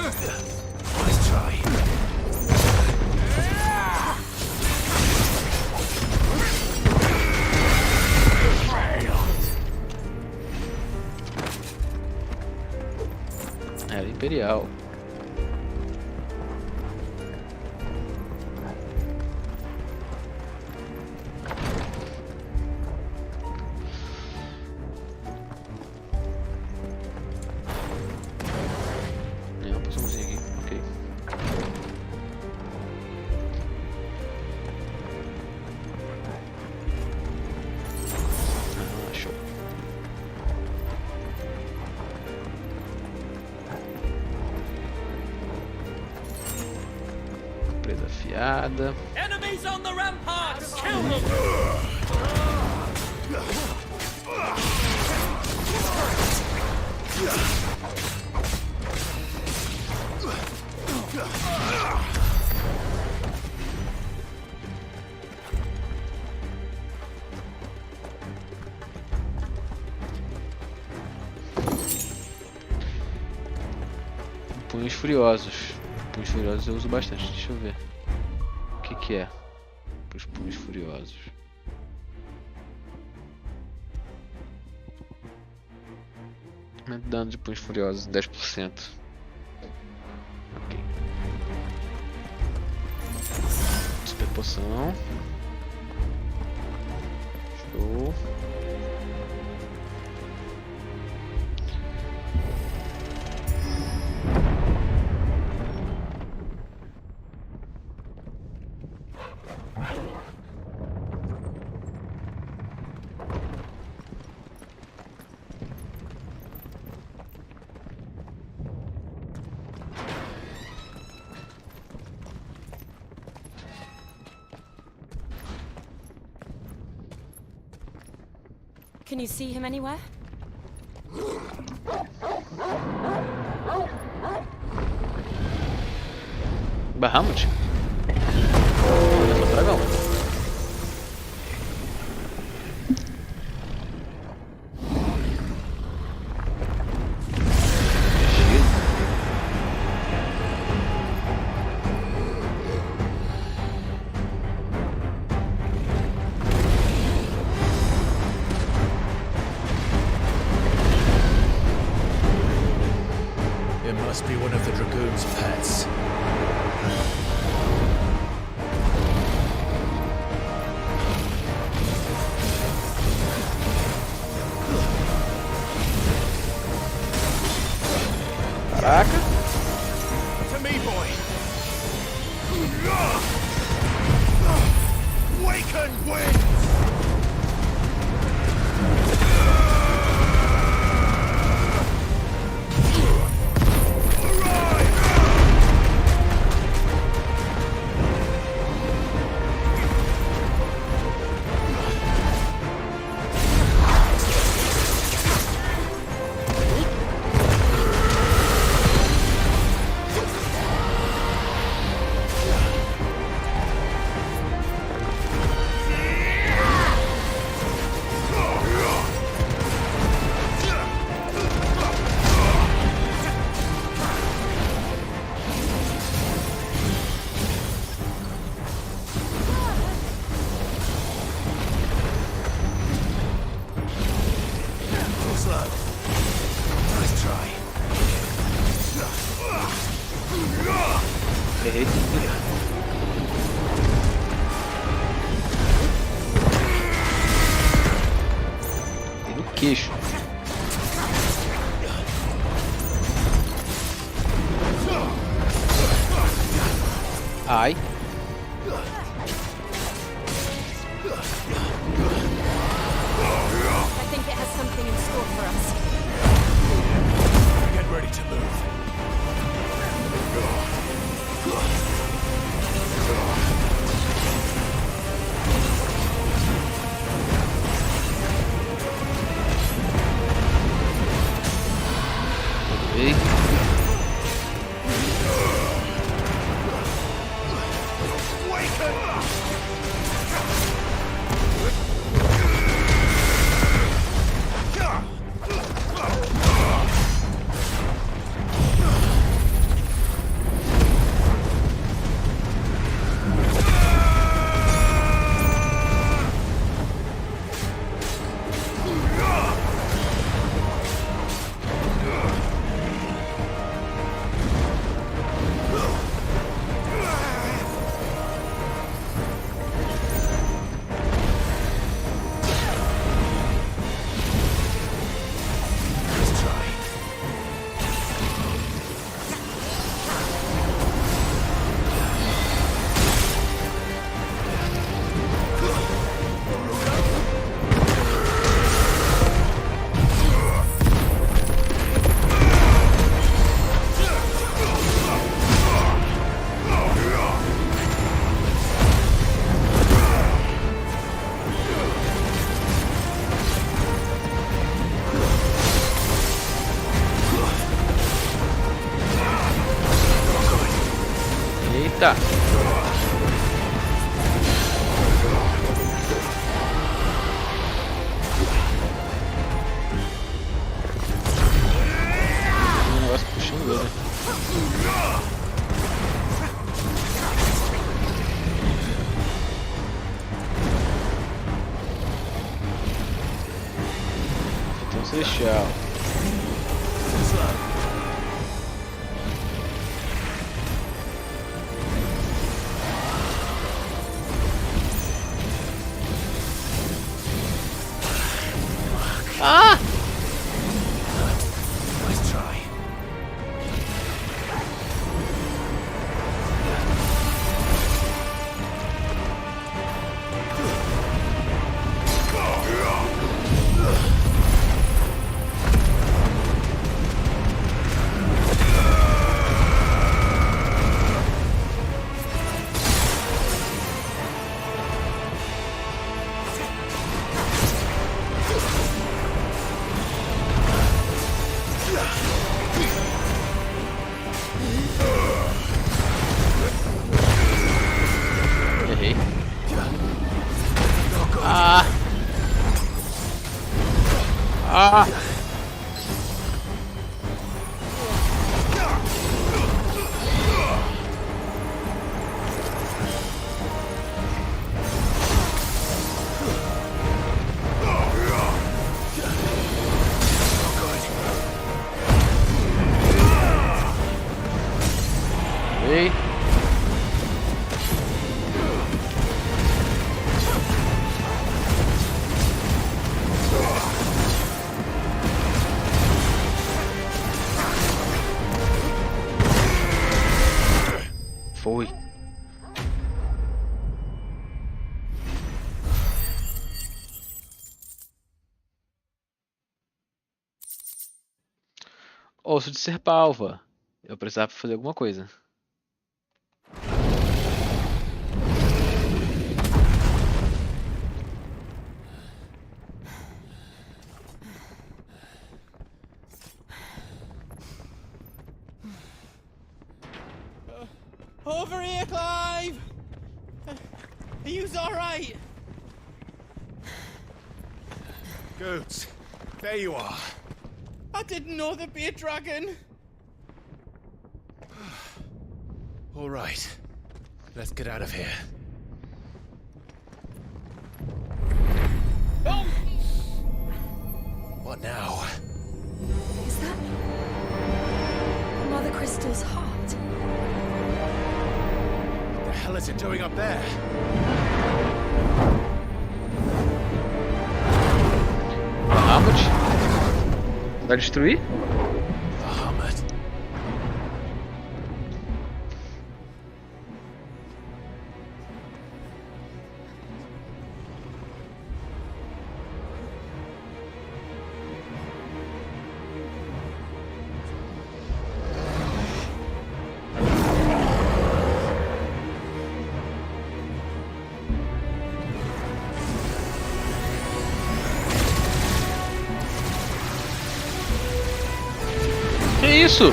Let's try. Era Imperial. É uma poçãozinha aqui, ok. Ah, show. Presa afiada. Enemies on the ramparts! Kill them! Punhos furiosos. Punhos furiosos eu uso bastante, deixa eu ver. O que que é? Os punhos furiosos. Dano de punhos furiosos, 10%. Ok. Super poção. Show. Can you see him anywhere? Bahamut? Olha o dragão. It must be one of the Dragoon's pets. Caraca. To me, boy. Waken winds. Errei. E no queixo. Ai. I think it has something in store for us. Get ready to move. Ei. Eita! Tem um negócio puxando ele. Tem um celestial. slow. Ah! Nice try. Errei. Ah! Ah! Ei. Foi. Osso de serpalva. Eu precisava fazer alguma coisa. Over here, Clive! Are you alright? Goats, there you are. I didn't know there'd be a dragon. All right, let's get out of here. Oh! What now? Is that Mother Crystal's heart? What the hell is it doing up there? Bahamut? Vai destruir? Bahamut. Que isso?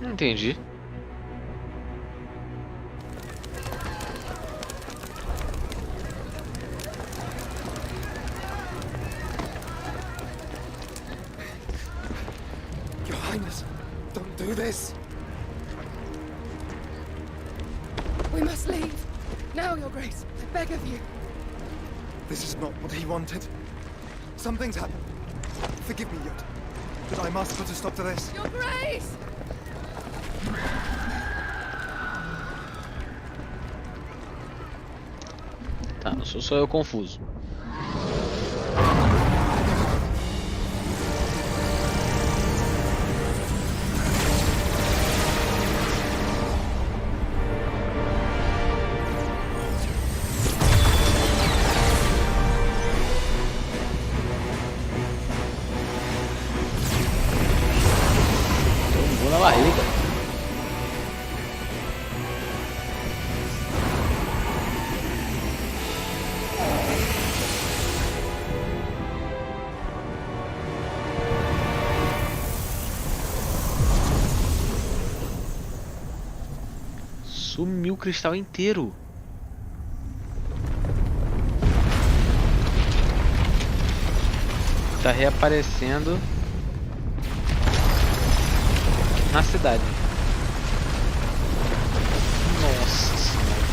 Não entendi. Your Highness, don't do this. We must leave. Now, Your Grace. I beg of you. This is not what he wanted. Something's happened. Forgive me, Yod, but I must put a stop to this. Your Grace! Tá, não sou só eu confuso. Vou na barriga. Sumiu o cristal inteiro. Tá reaparecendo na cidade. Nossa senhora.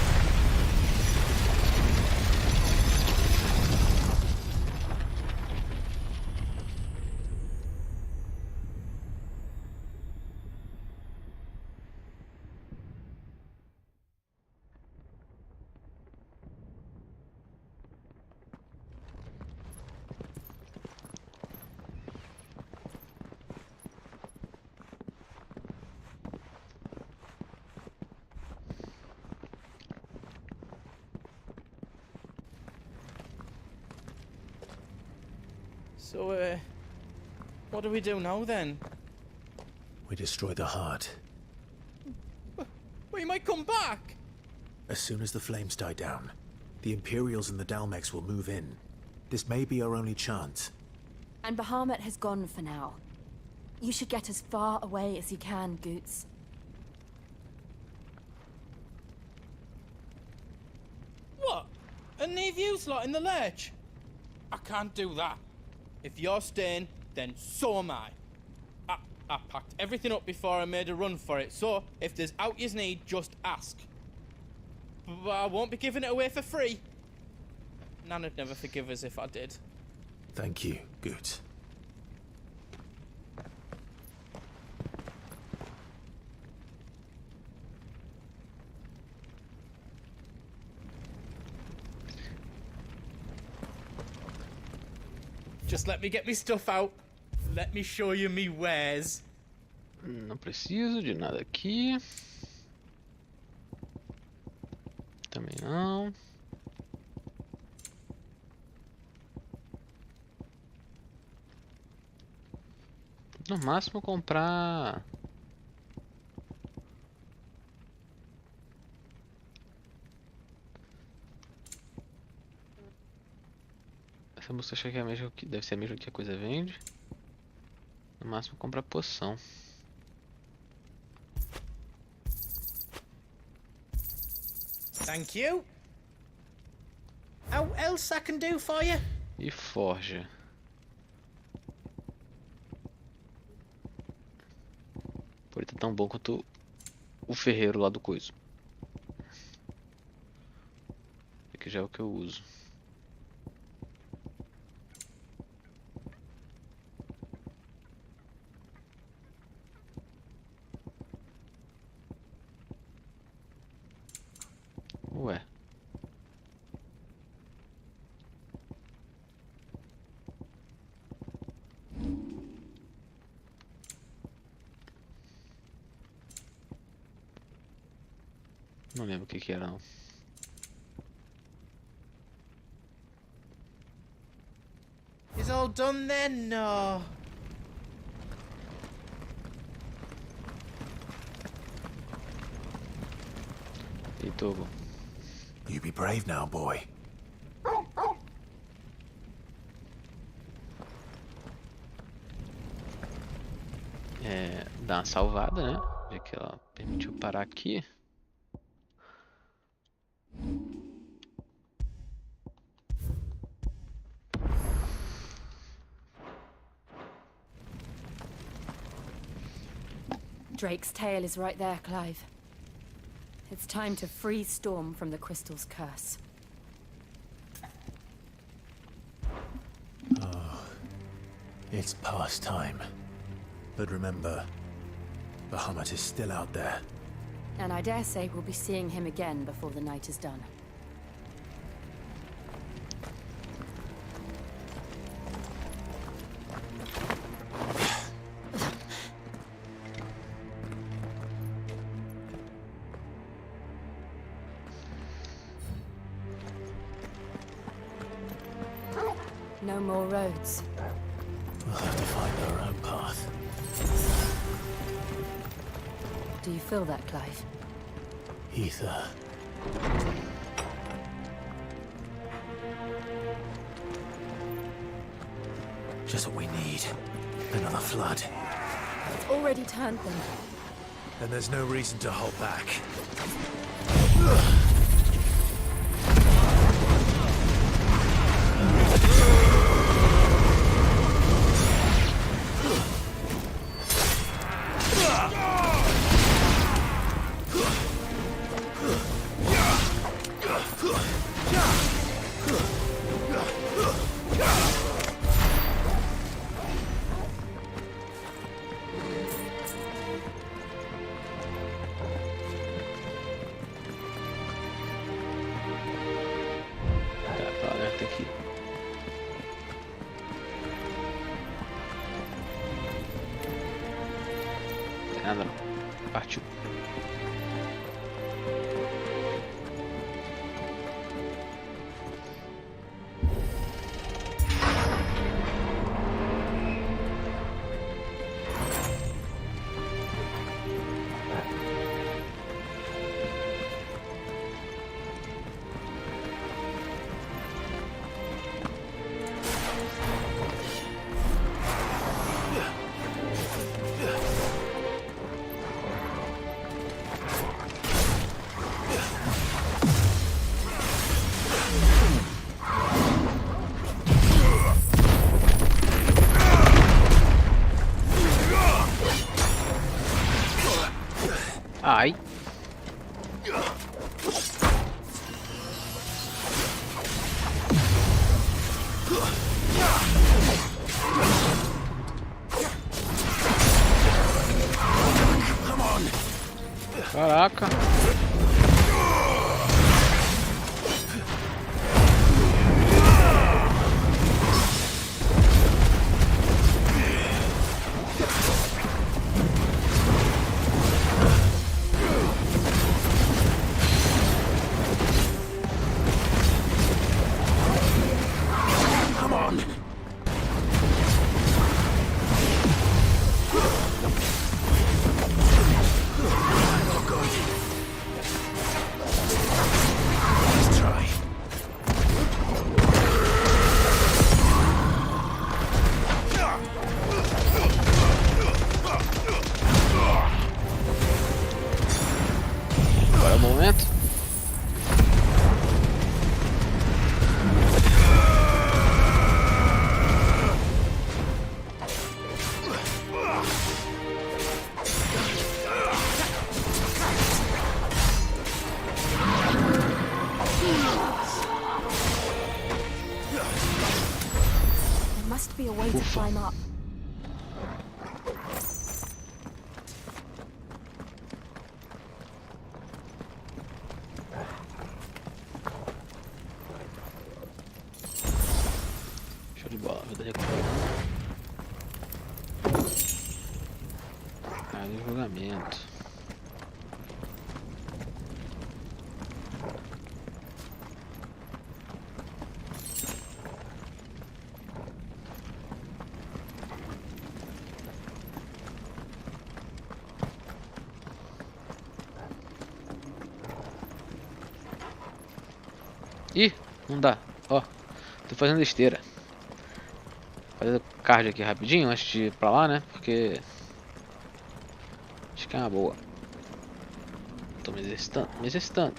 So, what do we do now then? We destroy the heart. We might come back! As soon as the flames die down, the Imperials and the Dalmex will move in. This may be our only chance. And Bahamut has gone for now. You should get as far away as you can, Goots. What? And leave you lot in the lurch? I can't do that. If you're staying, then so am I. I packed everything up before I made a run for it, so if there's out you need, just ask. But I won't be giving it away for free. Nan'd never forgive us if I did. Thank you, Goots. Just let me get me stuff out. Let me show you me wares. Não preciso de nada aqui. Também não. No máximo comprar... Essa música acho que é a mesma que deve ser a mesma que a coisa vende. No máximo comprar poção. Thank you. How else I can do for you? E forja. Pode estar tão bom quanto o ferreiro lá do coiso. Aqui já é o que eu uso. Ué. Não lembro o que era não. Is all done then? No. E Togo. You be brave now, boy. É, dá uma salvada, né? Já que ela permitiu parar aqui. Drake's tail is right there, Clive. It's time to free Storm from the crystal's curse. Oh, it's past time. But remember, Bahamut is still out there. And I dare say we'll be seeing him again before the night is done. No more roads. We'll have to find our own path. Do you feel that, Clive? Ether. Just what we need. Another flood. It's already turned them. Then there's no reason to hold back. Tem que ir. Não tem nada não. Partiu. Ai. Caraca. Agora é o momento. There must be a way to climb up. Show de bola, vida recuperada. Ah, de julgamento. Ih, não dá. Ó, tô fazendo esteira. Fazer o card aqui rapidinho antes de ir pra lá, né? Porque acho que é uma boa. Tô me exercitando, me exercitando.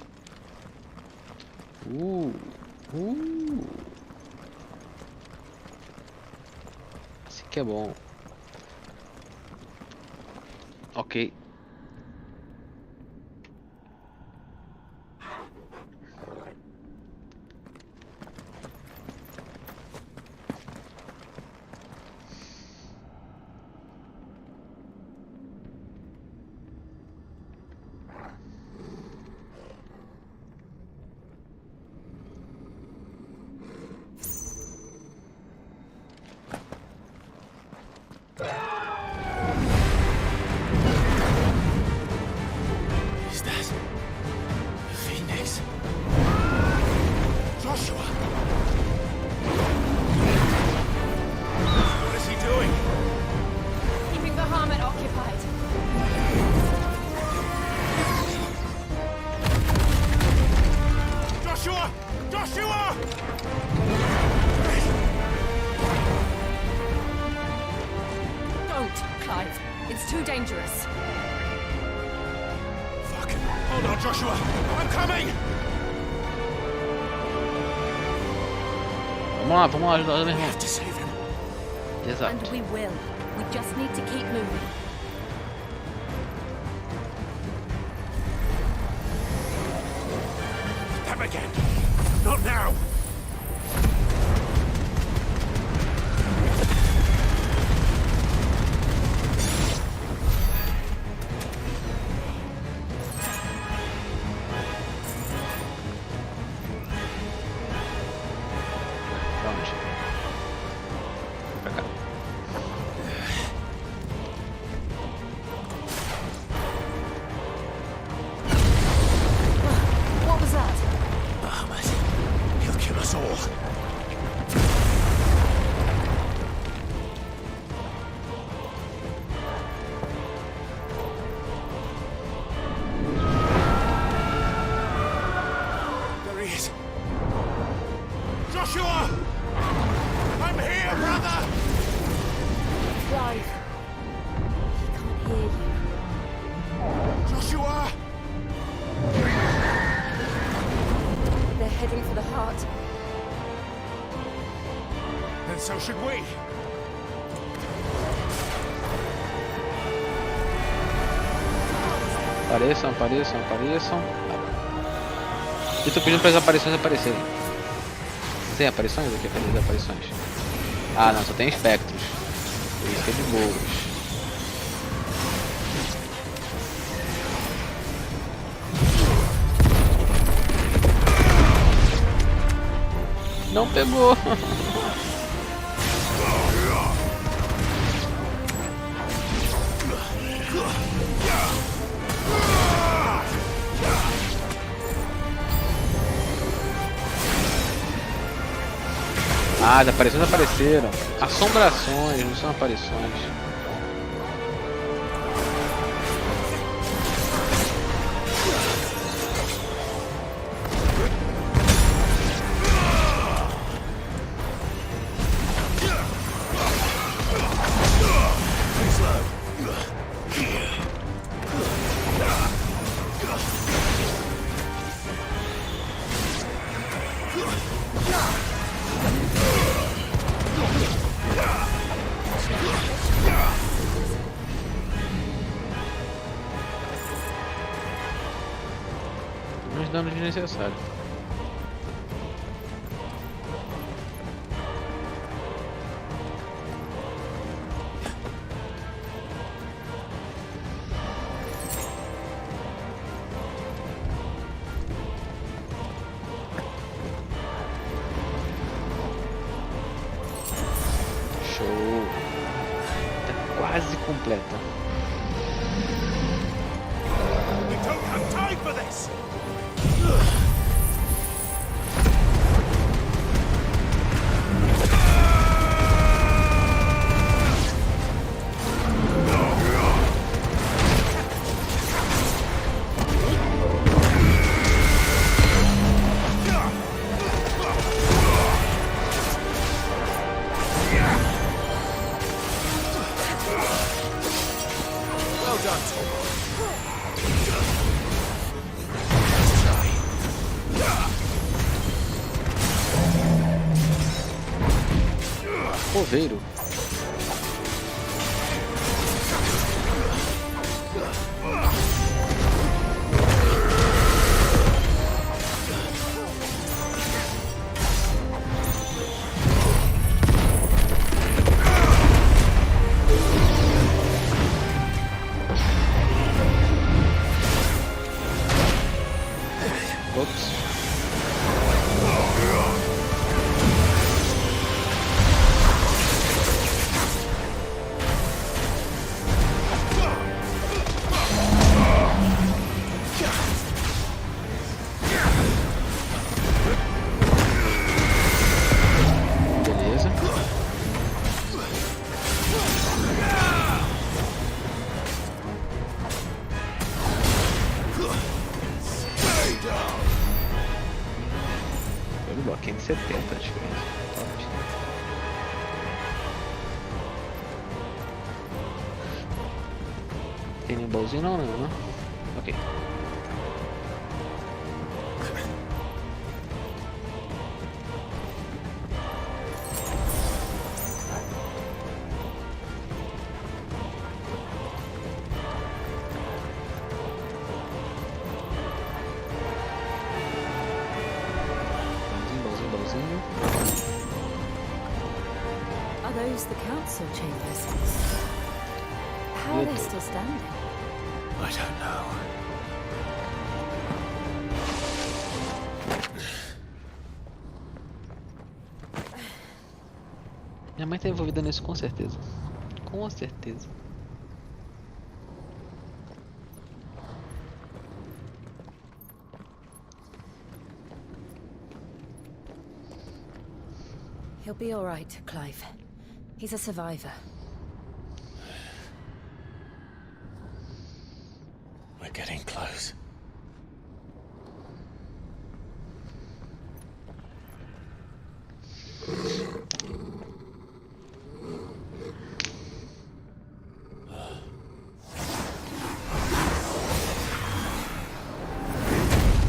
Esse aqui é bom. Ok. Is that the Phoenix? Joshua! What is he doing? Keeping the Harmon occupied. Joshua! Joshua! Don't, Clive. It's too dangerous. Fuck. Hold on, Joshua. I'm coming! Vamos lá ajudar meu irmão. Exato. And we will. We just need to keep moving. Them again. onde? Pra cá. What was that? Bahamut. He'll kill us all. There he is. Joshua! I'm here, brother! Clive. He can't hear you. Joshua! They're heading for the heart. Then so should we. Apareçam, apareçam, apareçam. Eu tô pedindo para as aparições aparecerem. Tem aparições aqui? Cadê as aparições? Ah, não, só tem espectros. Por isso que é de boas. Não pegou. Ah, as aparições apareceram. Assombrações, não são aparições. Uns danos desnecessários. Show! Tá quase completa. We don't have time for this! Well done, Tom. Coveiro. Ops. Beleza. Foi no bloquinho de 70 de diferença. Top. Tem nenhum baúzinho não, né? Ok. Baúzinho. Are those the council chambers? How are they still standing? I don't know. Minha mãe tá envolvida nisso com certeza. Com certeza. He'll be all right, Clive. He's a survivor. We're getting close.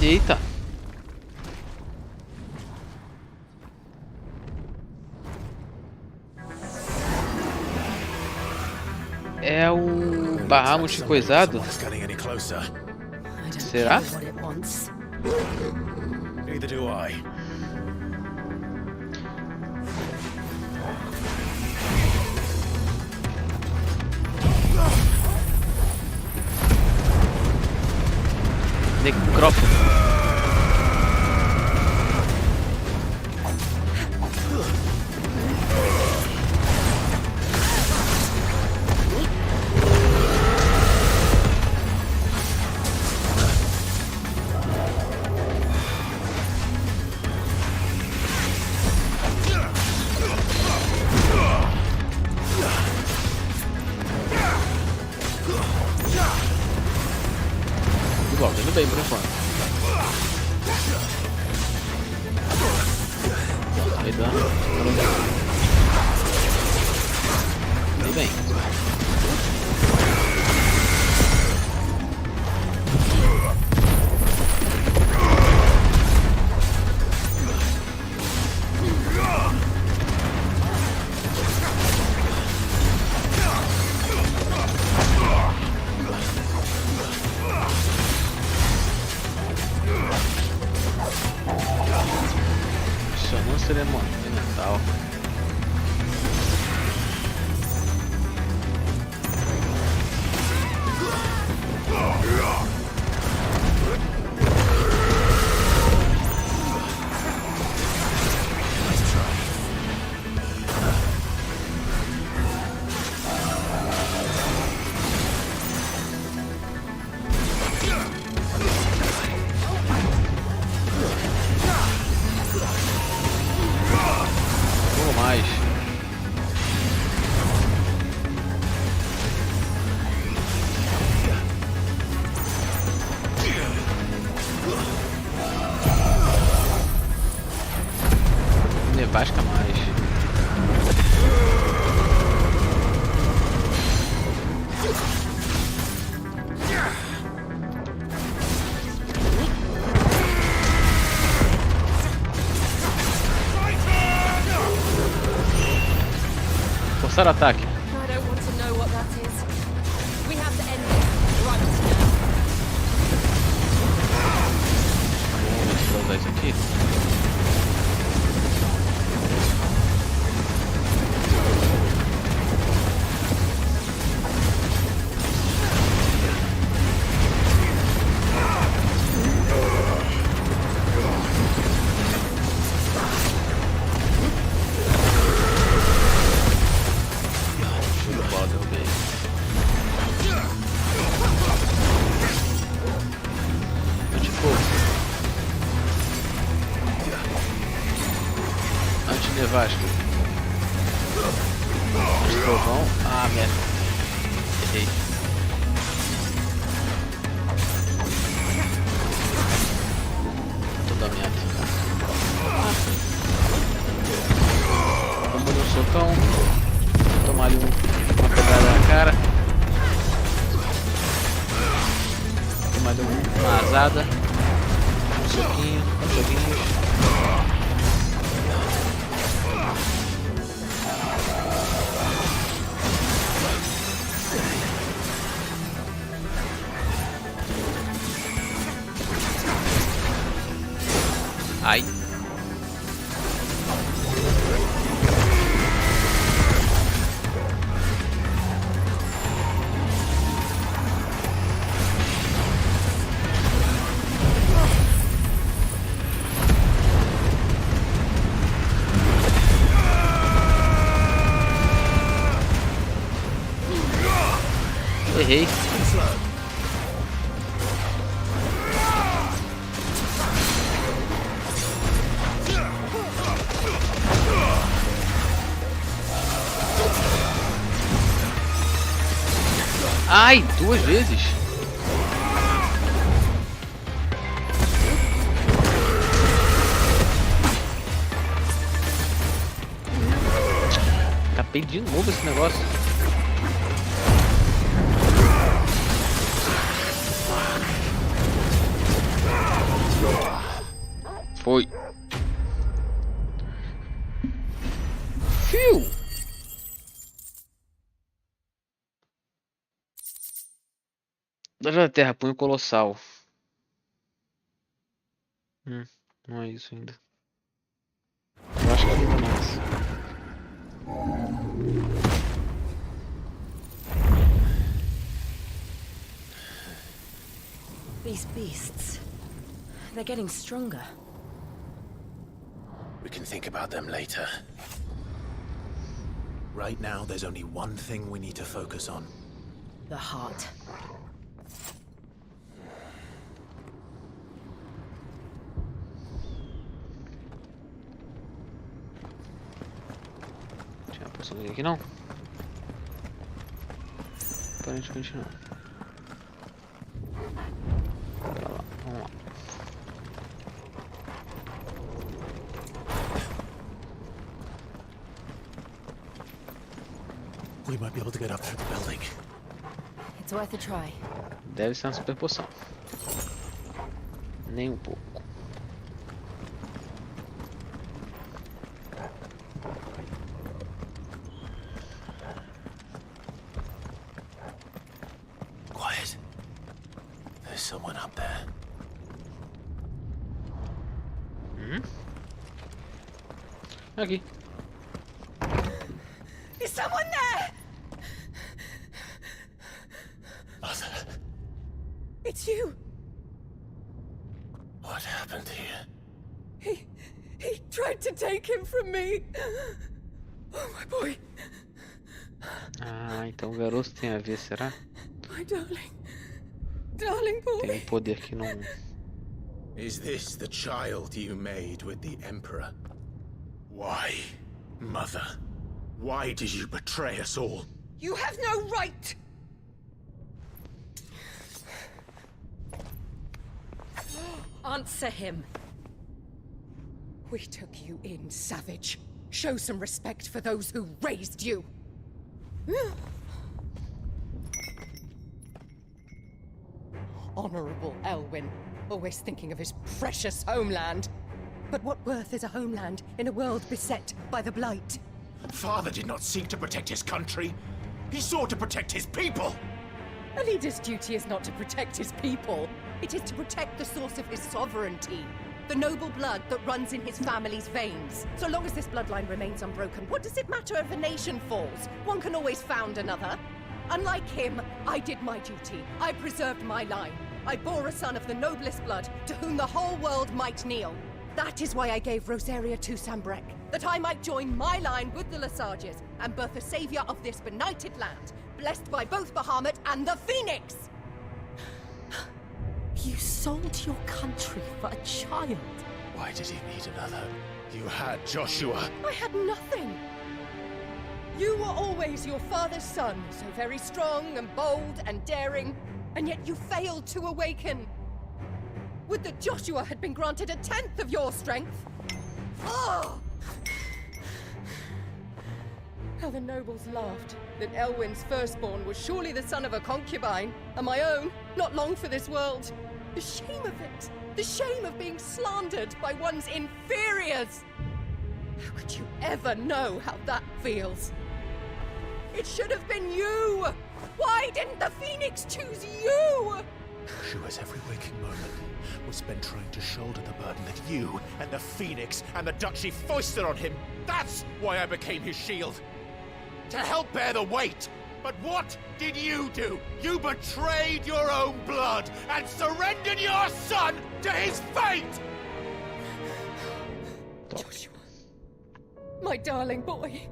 Eita. É o Bahamut coisado? Será? Neither do I. Necrófago. Igual, indo bem por enquanto. Vai dando. Indo bem. Ressonância elemental. Mais. Nevasca mais. Forçar ataque. I don't want to know what that is. We have to end this right now. Vamos usar isso aqui. Anti-nevasca. Trovão. Ah, merda. Errei. Toda merda. Vamos no socão. Tomar ali uma pedrada na cara. Tomar ali uma asada. Um soquinho. Um soquinho. Ai. Errei. Ai, 2 vezes. Capei de novo esse negócio. Foi. Fiu. Da Terra, punho colossal. Não é isso ainda. Eu acho que ainda não é isso. These beasts, they're getting stronger. We can think about them later. Right now, there's only one thing we need to focus on. The heart. Já posso ler aqui não? Aparentemente não. Bora lá, vamos lá. We might be able to get up through the building. It's worth a try. Deve ser uma super poção. Nem um pouco. Quiet. There's someone up there. Aqui. Is someone there? Mother, It's you. what happened here? He tried to take him from me. Oh, my boy. Ah, então o garoto tem a ver, será? My darling. Darling boy. Tem um poder que não... Is this the child you made with the Emperor? Why, Mother? Why did you betray us all? You have no right. Answer him. We took you in, savage. Show some respect for those who raised you. Honorable Elwyn, always thinking of his precious homeland. But what worth is a homeland in a world beset by the Blight? Father did not seek to protect his country. He sought to protect his people. A leader's duty is not to protect his people. It is to protect the source of his sovereignty. The noble blood that runs in his family's veins. So long as this bloodline remains unbroken, what does it matter if a nation falls? One can always found another. Unlike him, I did my duty. I preserved my line. I bore a son of the noblest blood, to whom the whole world might kneel. That is why I gave Rosaria to Sambrek, that I might join my line with the Lesages and birth a savior of this benighted land, blessed by both Bahamut and the Phoenix! You sold your country for a child. Why did he need another? You had Joshua. I had nothing. You were always your father's son, so very strong and bold and daring, and yet you failed to awaken. Would that Joshua had been granted 1/10 of your strength? Oh! How the nobles laughed that Elwyn's firstborn was surely the son of a concubine, and my own, not long for this world. The shame of it! The shame of being slandered by one's inferiors! How could you ever know how that feels? It should have been you! Why didn't the Phoenix choose you? Joshua's every waking moment was spent trying to shoulder the burden that you and the Phoenix and the Duchy foisted on him. That's why I became his shield. To help bear the weight. But what did you do? You betrayed your own blood and surrendered your son to his fate! Joshua, my darling boy.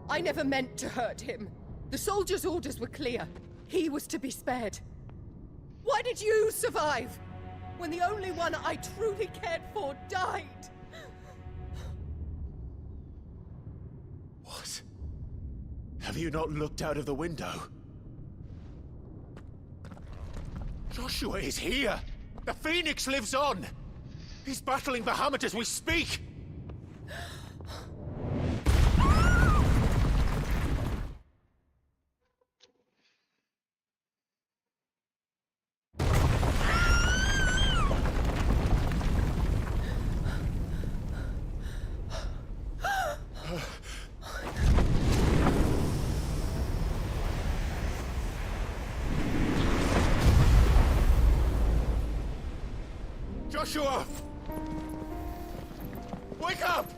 I never meant to hurt him. The soldier's orders were clear. He was to be spared. Why did you survive? When the only one I truly cared for died? What? Have you not looked out of the window? Joshua is here! The Phoenix lives on! He's battling Bahamut as we speak! Joshua! Wake up!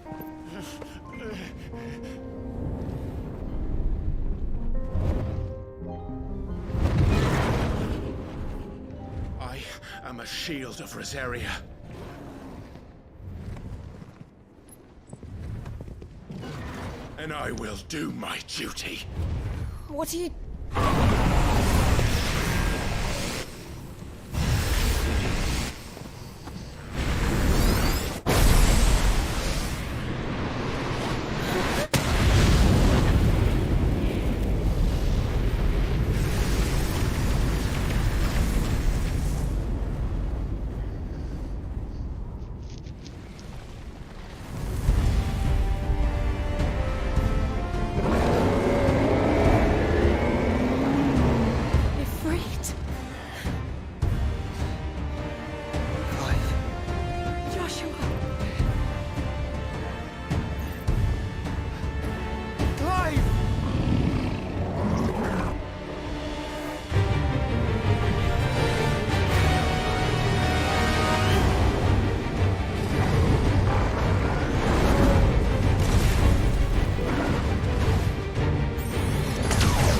I am a shield of Rosaria. And I will do my duty. What are you...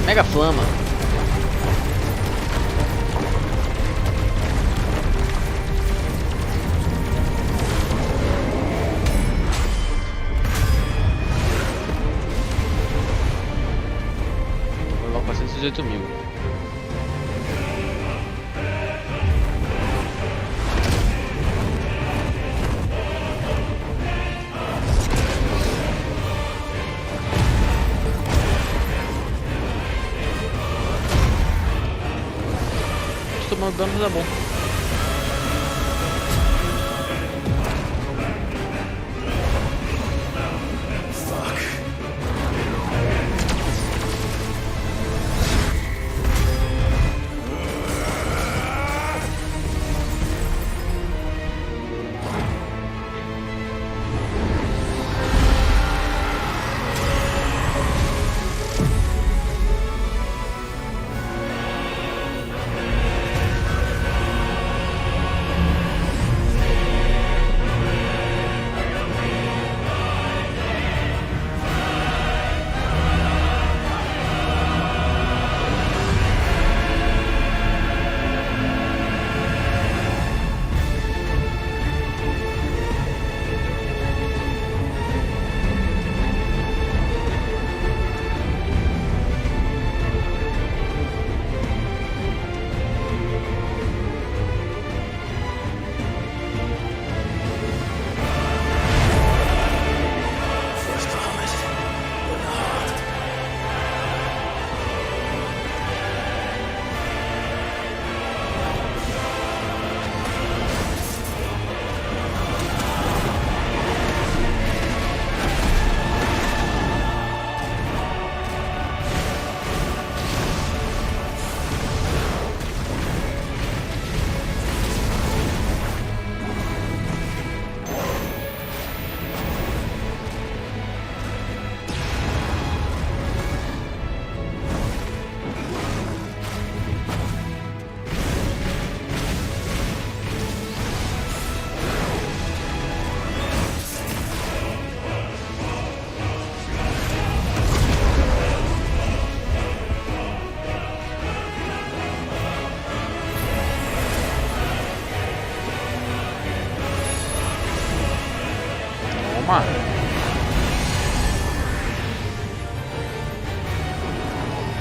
Mega Flama. Vou levar 418.000. Tomando dano tá bom.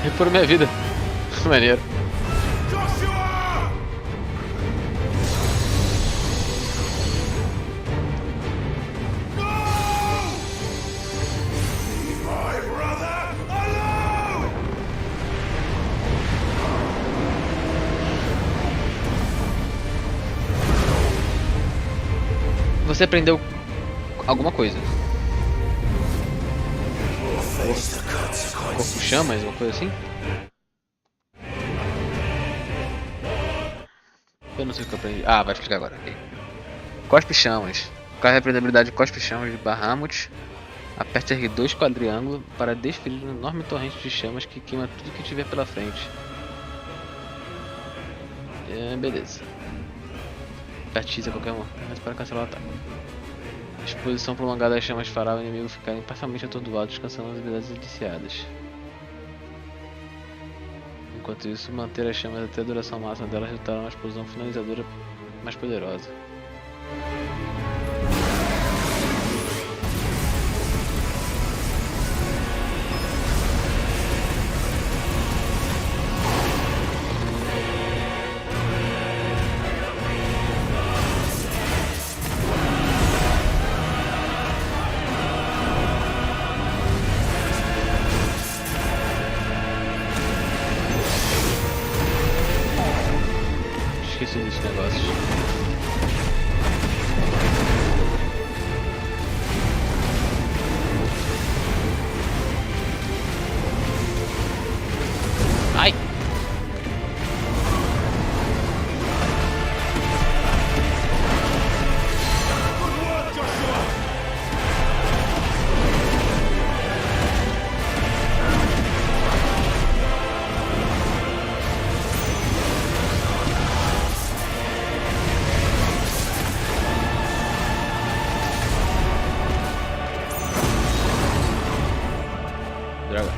Repor minha vida. Maneiro. Você aprendeu alguma coisa? Corpo chamas, uma coisa assim? Eu não sei o que eu aprendi. Ah, vai explicar agora. Okay. Cospe chamas. Carrega a aprende a habilidade Cospe chamas de Bahamut. Aperte R2 quadriângulo para desferir uma enorme torrente de chamas que queima tudo que tiver pela frente. Beleza. Aperte X a qualquer momento para cancelar o ataque. A exposição prolongada das chamas fará o inimigo ficar parcialmente atordoado, cancelando as habilidades iniciadas. Enquanto isso, manter as chamas até a duração máxima delas resultará numa explosão finalizadora mais poderosa. Esqueci desses negócios. Ai! Droga.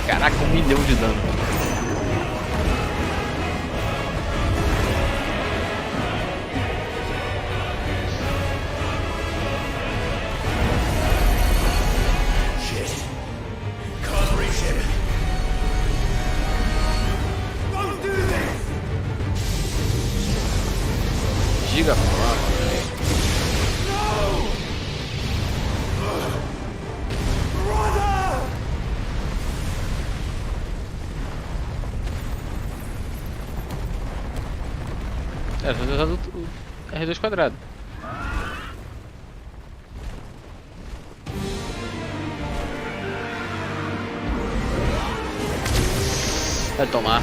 Caraca, 1 milhão de dano. Giga é, tô usando o R2 quadrado. Vai tomar.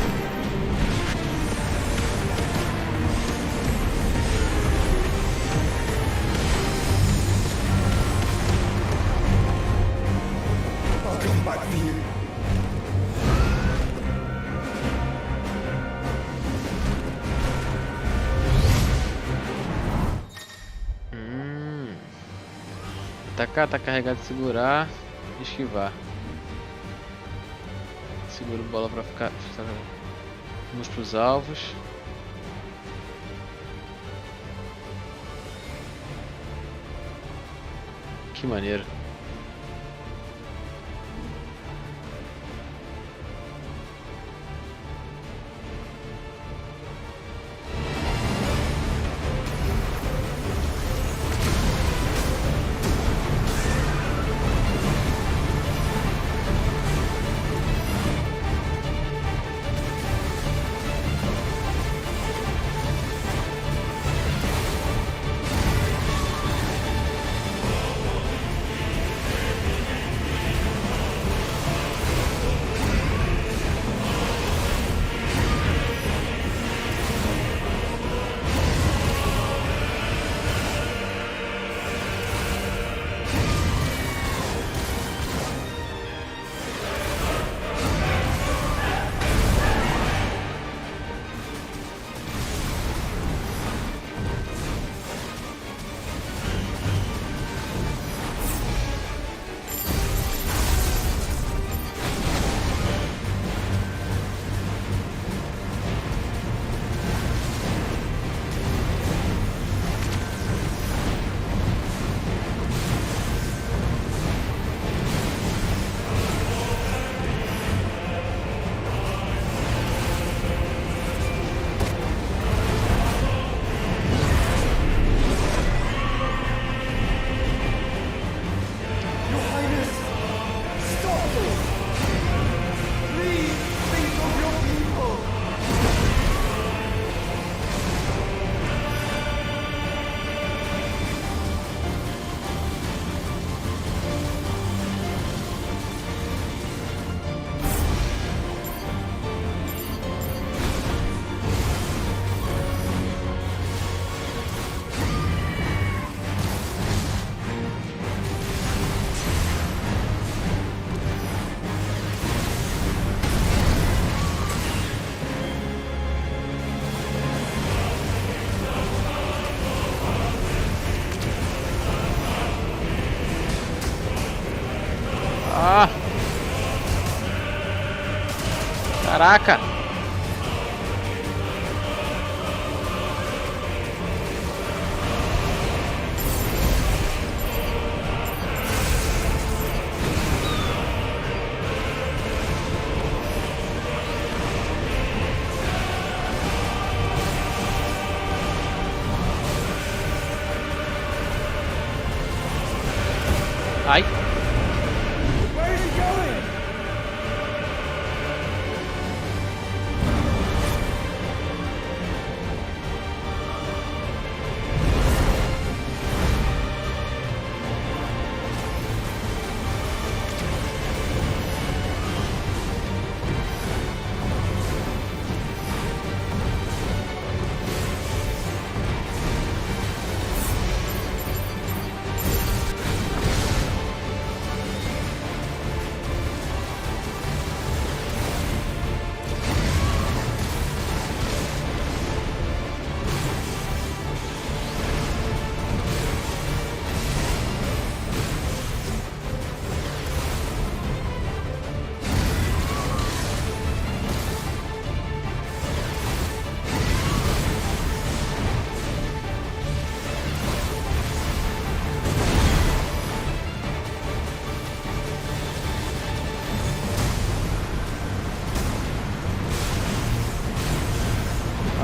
Atacar, tá carregado, segurar, esquivar. Segura a bola pra ficar. Vamos pros alvos. Que maneiro. Caraca! Ai! Where is he going?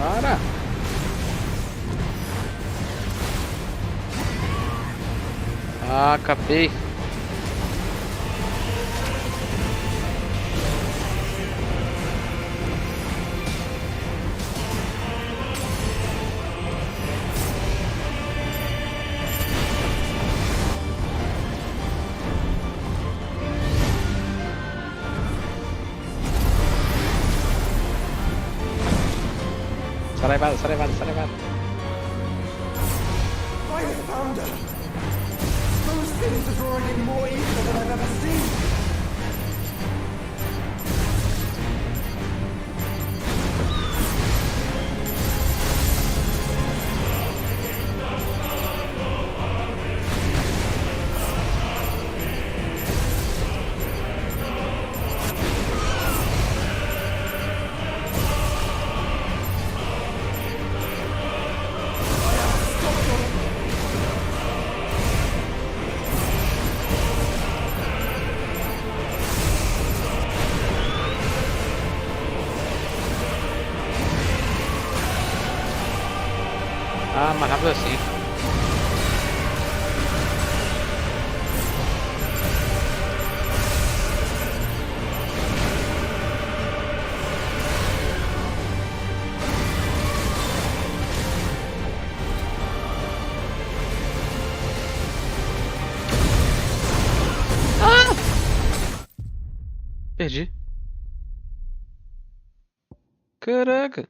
Para! Ah, capei. Saraivada, saraivada, saraivada. I have found her. Those things are drawing in more ether than I've ever seen. Ah, mais rápido assim. Ah! Perdi. Caraca.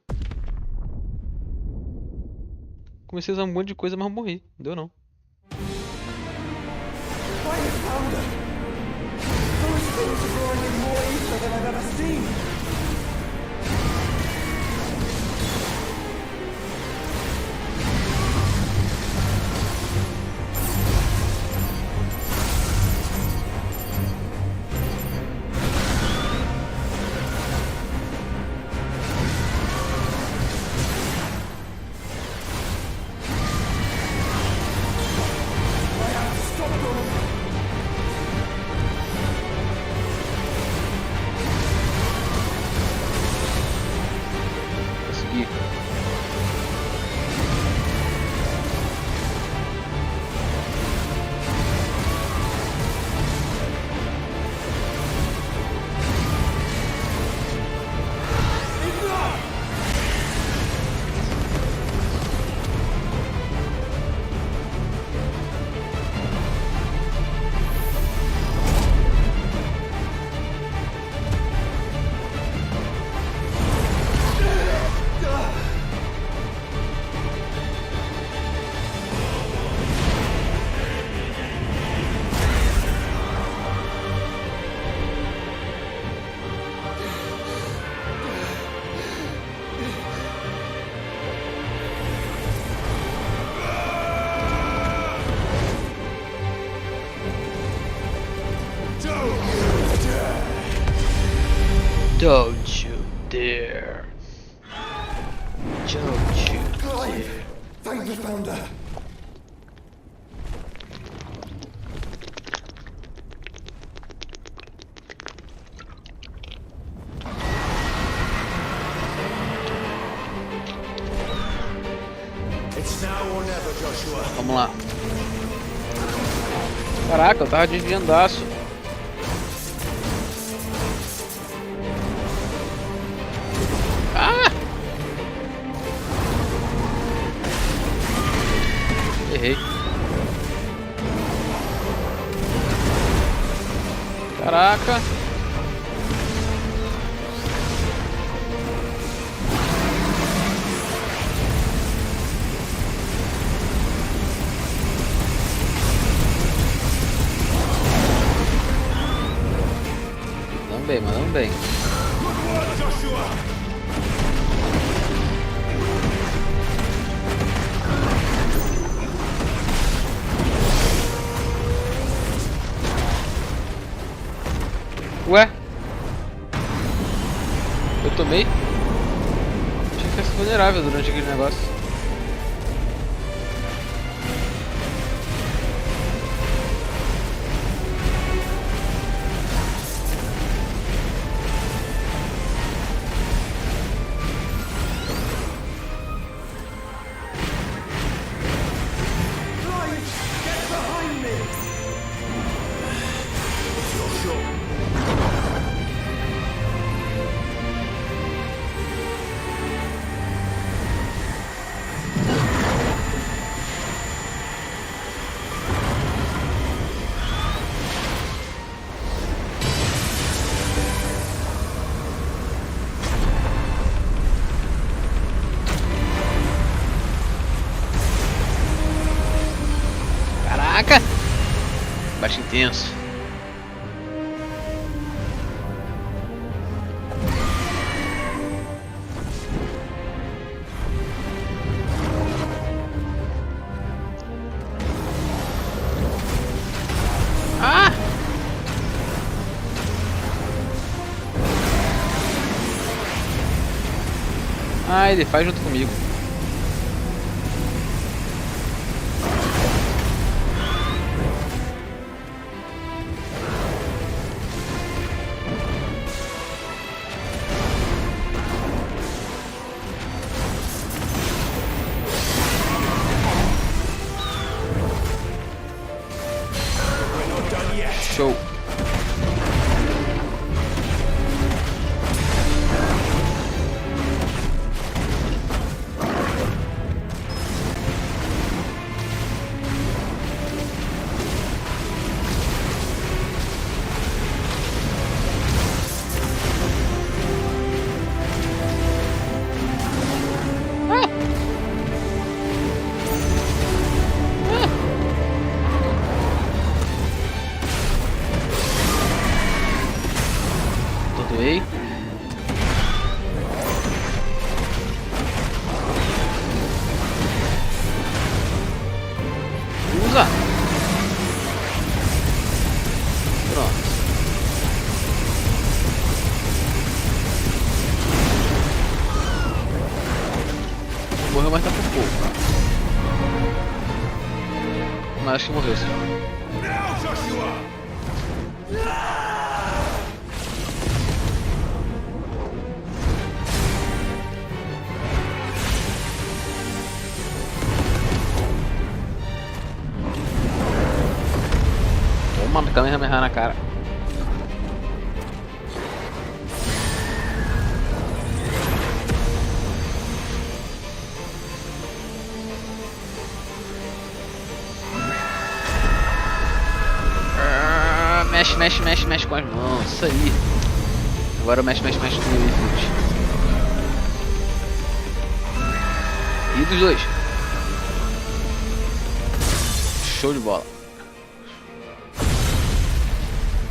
Comecei a usar um monte de coisa, mas morri. Não deu não. I have found her. Those things are drawing in more ether than I've ever seen. Consegui. Don't you there. Don't you dare. Thank the founder. It's now or never, Joshua. Vamos lá. Caraca, eu tava desviandaço. Ah! Errei. Caraca. Mandando bem. Ué? Eu tomei? Tinha que ser vulnerável durante aquele negócio. Caraca! Baixo intenso. Ah! Ah, ele faz junto comigo. Show. Doei. Usa. Pronto. Morreu, mas tá por pouco. Mas acho que morreu sim. Toma, Kamehameha na cara. Mexe, mexe, mexe, mexe com as mãos, isso aí. Agora mexe, mexe, mexe com o Ifrit. E dos dois. Show de bola.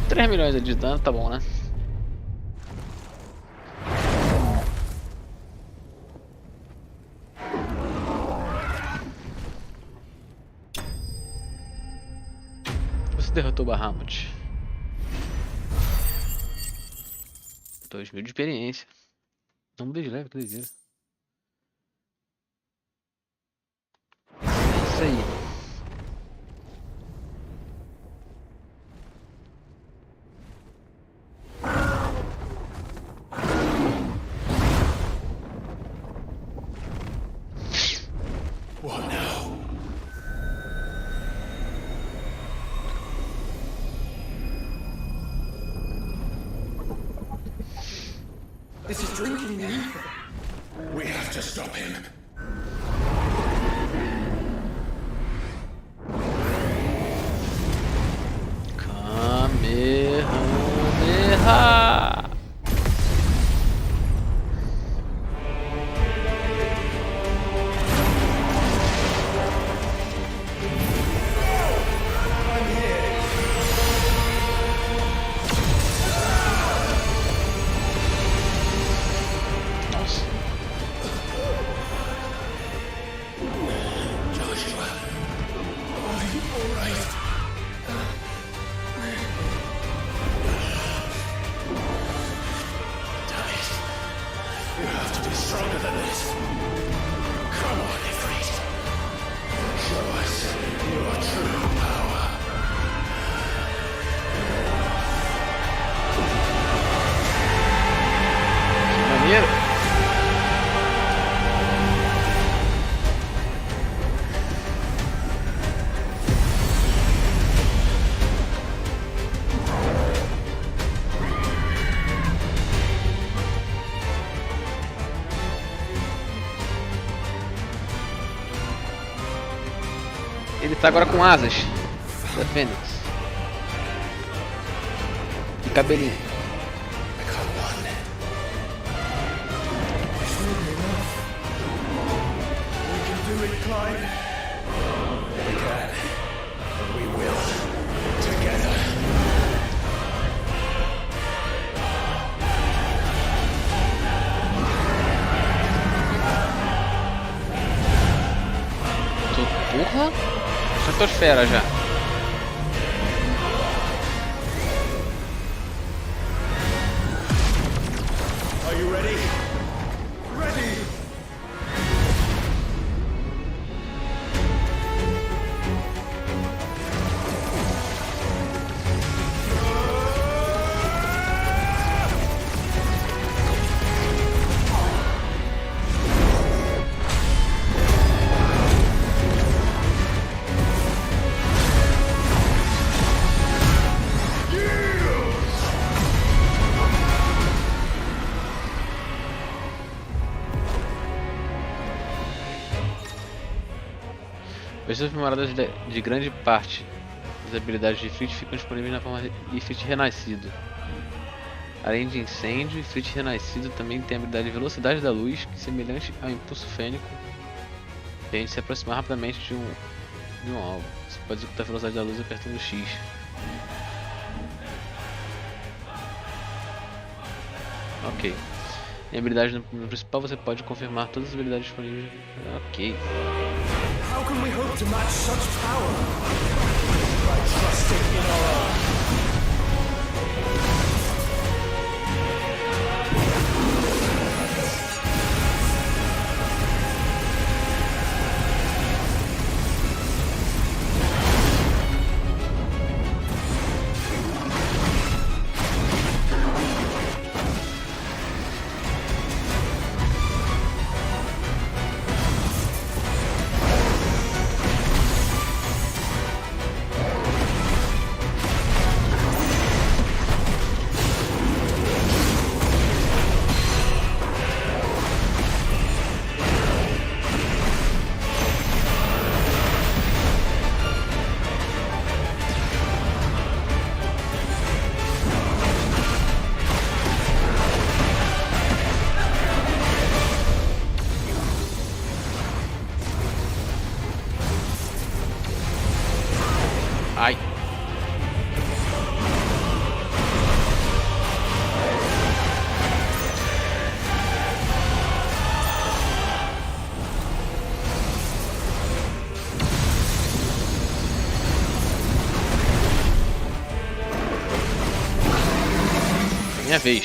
3 milhões de dano, tá bom, né? Você derrotou Bahamut. 2000 de experiência. Vamos de leve, que doideira. É isso aí. What now? This is drinking me. We have to stop him. Kamehameha. Ele tá agora com asas da Fênix. E cabelinho. Porra! Estratosfera já. Are you ready? Ready! As aprimoradas de grande parte das habilidades de Ifrit ficam disponíveis na forma Ifrit Renascido. Além de incêndio, Ifrit Renascido também tem a habilidade de Velocidade da Luz, que é semelhante ao Impulso Fênico, permite se aproximar rapidamente de um alvo. Você pode executar a Velocidade da Luz apertando X. Ok. Em habilidade no principal você pode confirmar todas as habilidades disponíveis. Ok. How can we hope to match such power? By trusting in our own. Ai. Minha vez.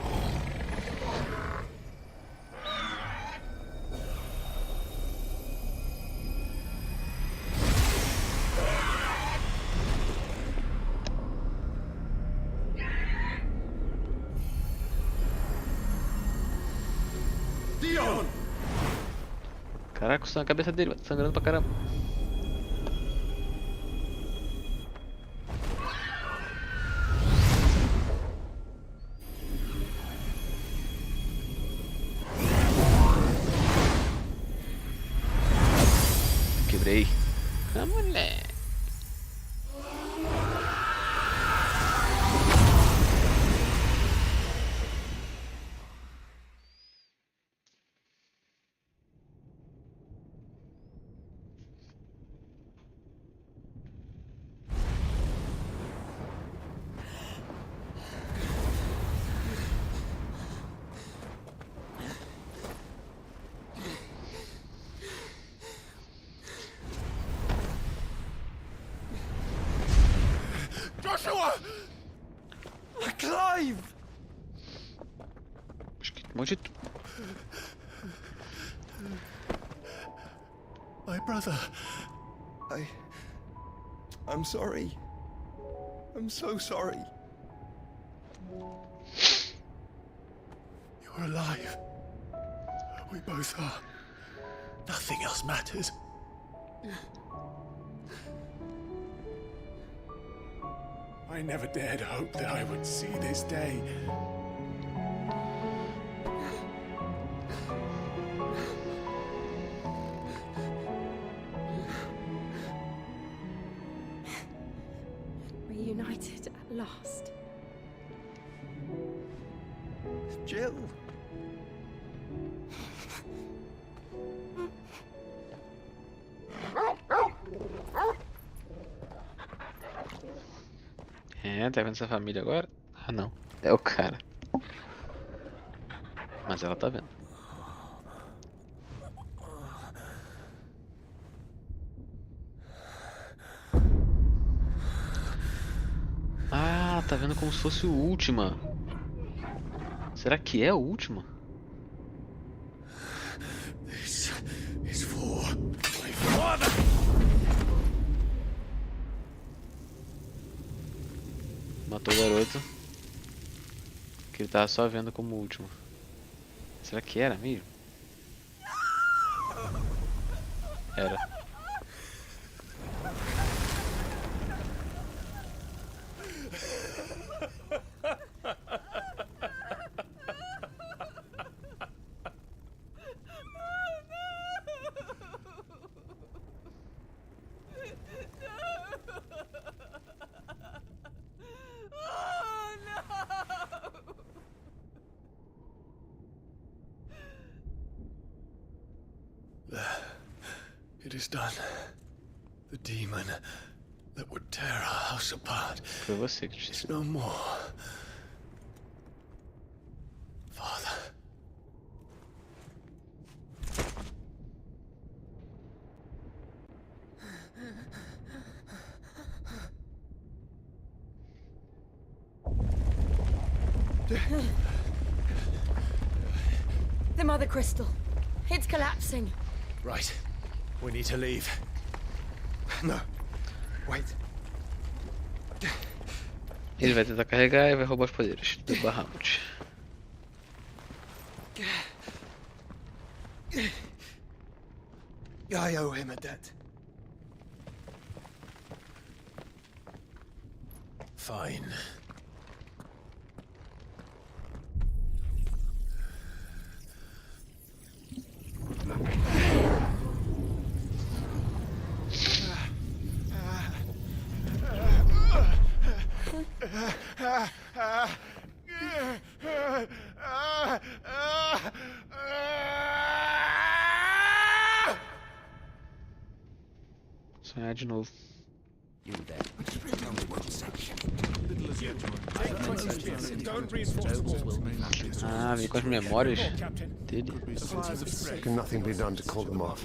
Caraca, a cabeça dele sangrando pra caramba. Quebrei. Ah, moleque. Joshua! Clive! My brother. I'm sorry. I'm so sorry. You're alive. We both are. Nothing else matters. I never dared hope that I would see this day. Reunited at last. Jill. É, tá vendo essa família agora? Ah, não. É o cara. Mas ela tá vendo. Ah, tá vendo como se fosse o Última. Será que é o Última? This is for my father. Matou o garoto. Que ele tava só vendo como último. Será que era mesmo? Era. It is done. The demon that would tear our house apart Foi você que disse. is no more. Father. The Mother Crystal. It's collapsing. Right. We need to leave. No. Wait. Ele vai tentar carregar e vai roubar os poderes do Bahamut. I owe him a debt. Fine. Sonhar de novo. Ah, vem com as memórias dele. Can nothing be done to call them off?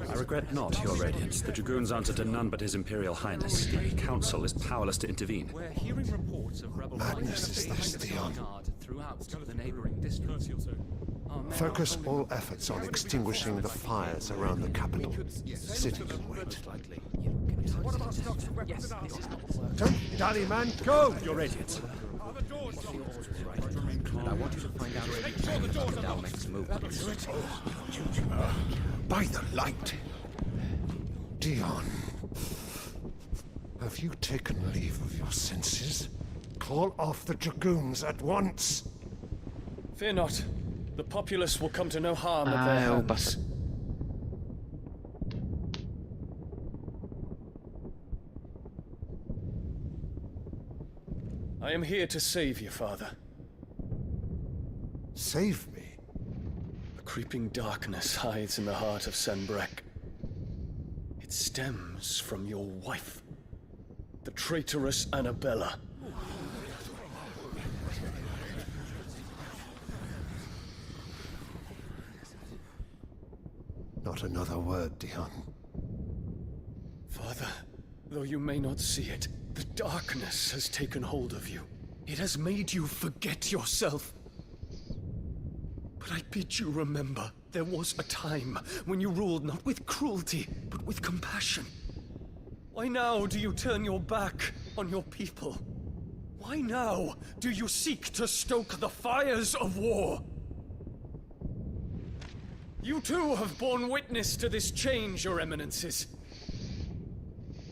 I regret not, Your Radiance. The Dragoons answer to none but His Imperial Highness. The Council is powerless to intervene. Madness is this, Theon. Focus all efforts on extinguishing the fires around the capital. City can wait. Don't dally, man. Go! Your Radiance. and I want you to find out if our next move. By the light. Dion. Have you taken leave of your senses? Call off the dragoons at once. Fear not. The populace will come to no harm at their hands. I am here to save you, Father. Save me? A creeping darkness hides in the heart of Sanbrek. It stems from your wife, the traitorous Annabella. Not another word, Dion. Father, though you may not see it, the darkness has taken hold of you. It has made you forget yourself. But I bid you remember, there was a time when you ruled not with cruelty, but with compassion. Why now do you turn your back on your people? Why now do you seek to stoke the fires of war? You too have borne witness to this change, Your Eminences.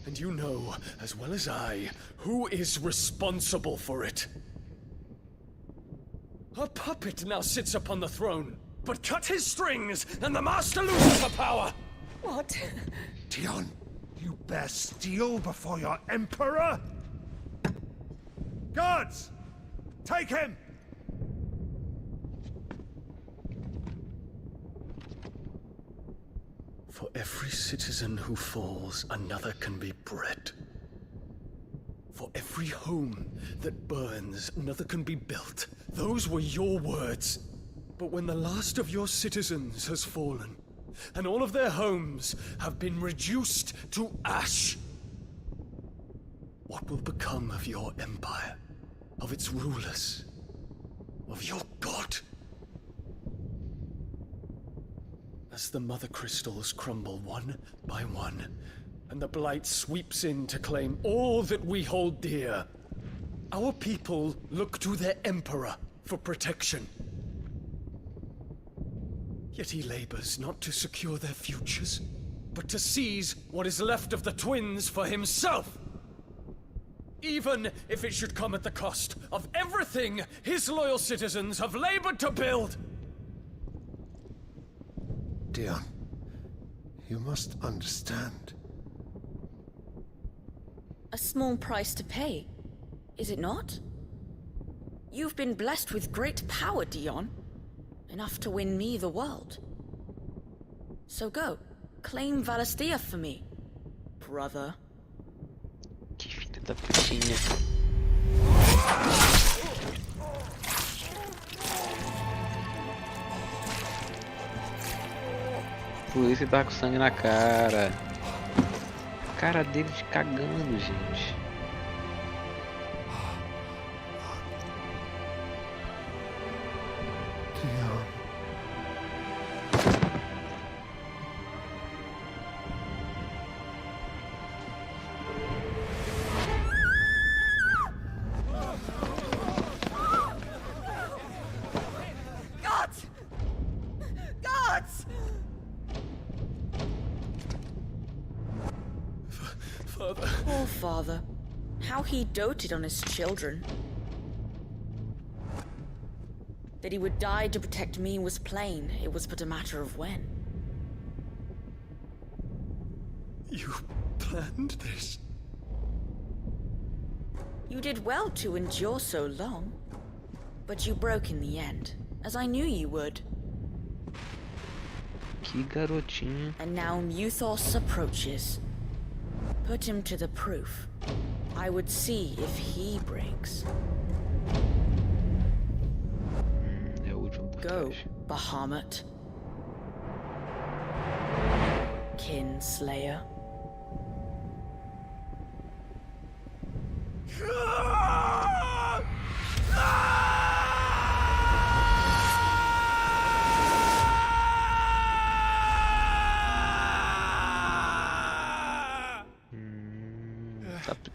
And you know, as well as I, who is responsible for it. A puppet now sits upon the throne, but cut his strings, and the master loses the power! What? Dion, you bear steel before your emperor? Guards! Take him! For every citizen who falls, another can be bred. For every home that burns, another can be built. Those were your words. But when the last of your citizens has fallen, and all of their homes have been reduced to ash, what will become of your empire, of its rulers, of your god? As the mother crystals crumble one by one, and the blight sweeps in to claim all that we hold dear, our people look to their emperor for protection. Yet he labors not to secure their futures, but to seize what is left of the twins for himself! Even if it should come at the cost of everything his loyal citizens have labored to build! Dion, you must understand. A small price to pay, is it not? You've been blessed with great power, Dion. Enough to win me the world. So go, claim Valastia for me, brother. Que filha da putinha. Por isso ele tá com sangue na cara. Cara dele de cagando, gente. Gods! Gods! Father. Poor father. How he doted on his children. That he would die to protect me was plain. It was but a matter of when. You planned this? You did well to endure so long. But you broke in the end, as I knew you would. Que garotinha. And now Muthos approaches. Put him to the proof. I would see if he breaks. Go, Bahamut. Kinslayer.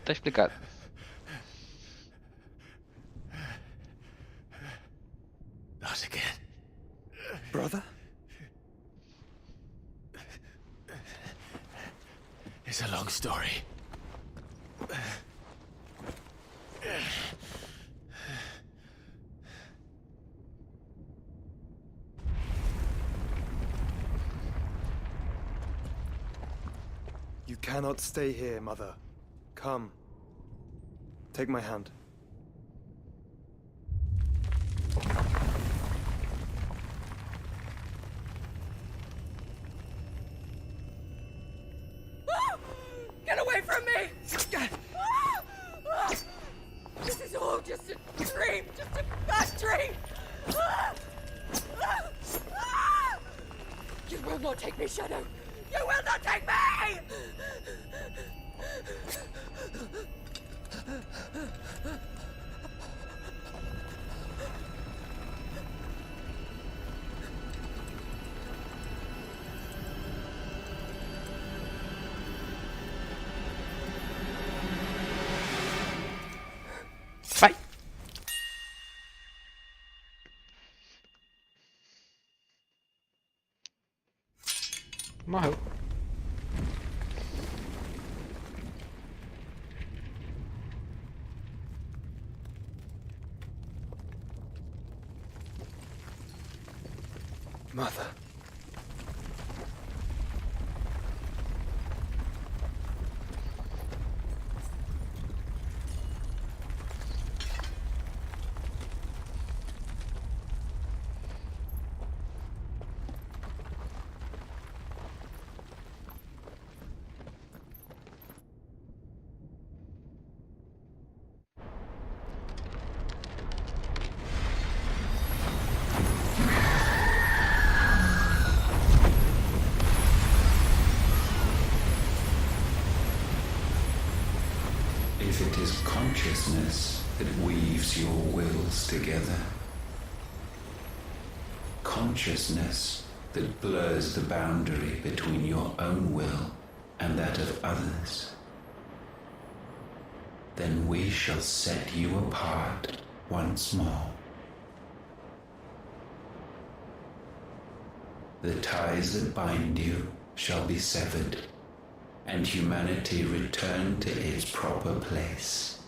Tá explicado. Not again. Brother? It's a long story. You cannot stay here, Mother. Come. Take my hand. Get away from me! This is all just a dream, just a bad dream! You will not take me, Shadow! You will not take me! Vai! Morreu. Mother. If it is consciousness that weaves your wills together, consciousness that blurs the boundary between your own will and that of others, then we shall set you apart once more. The ties that bind you shall be severed, and humanity return to its proper place.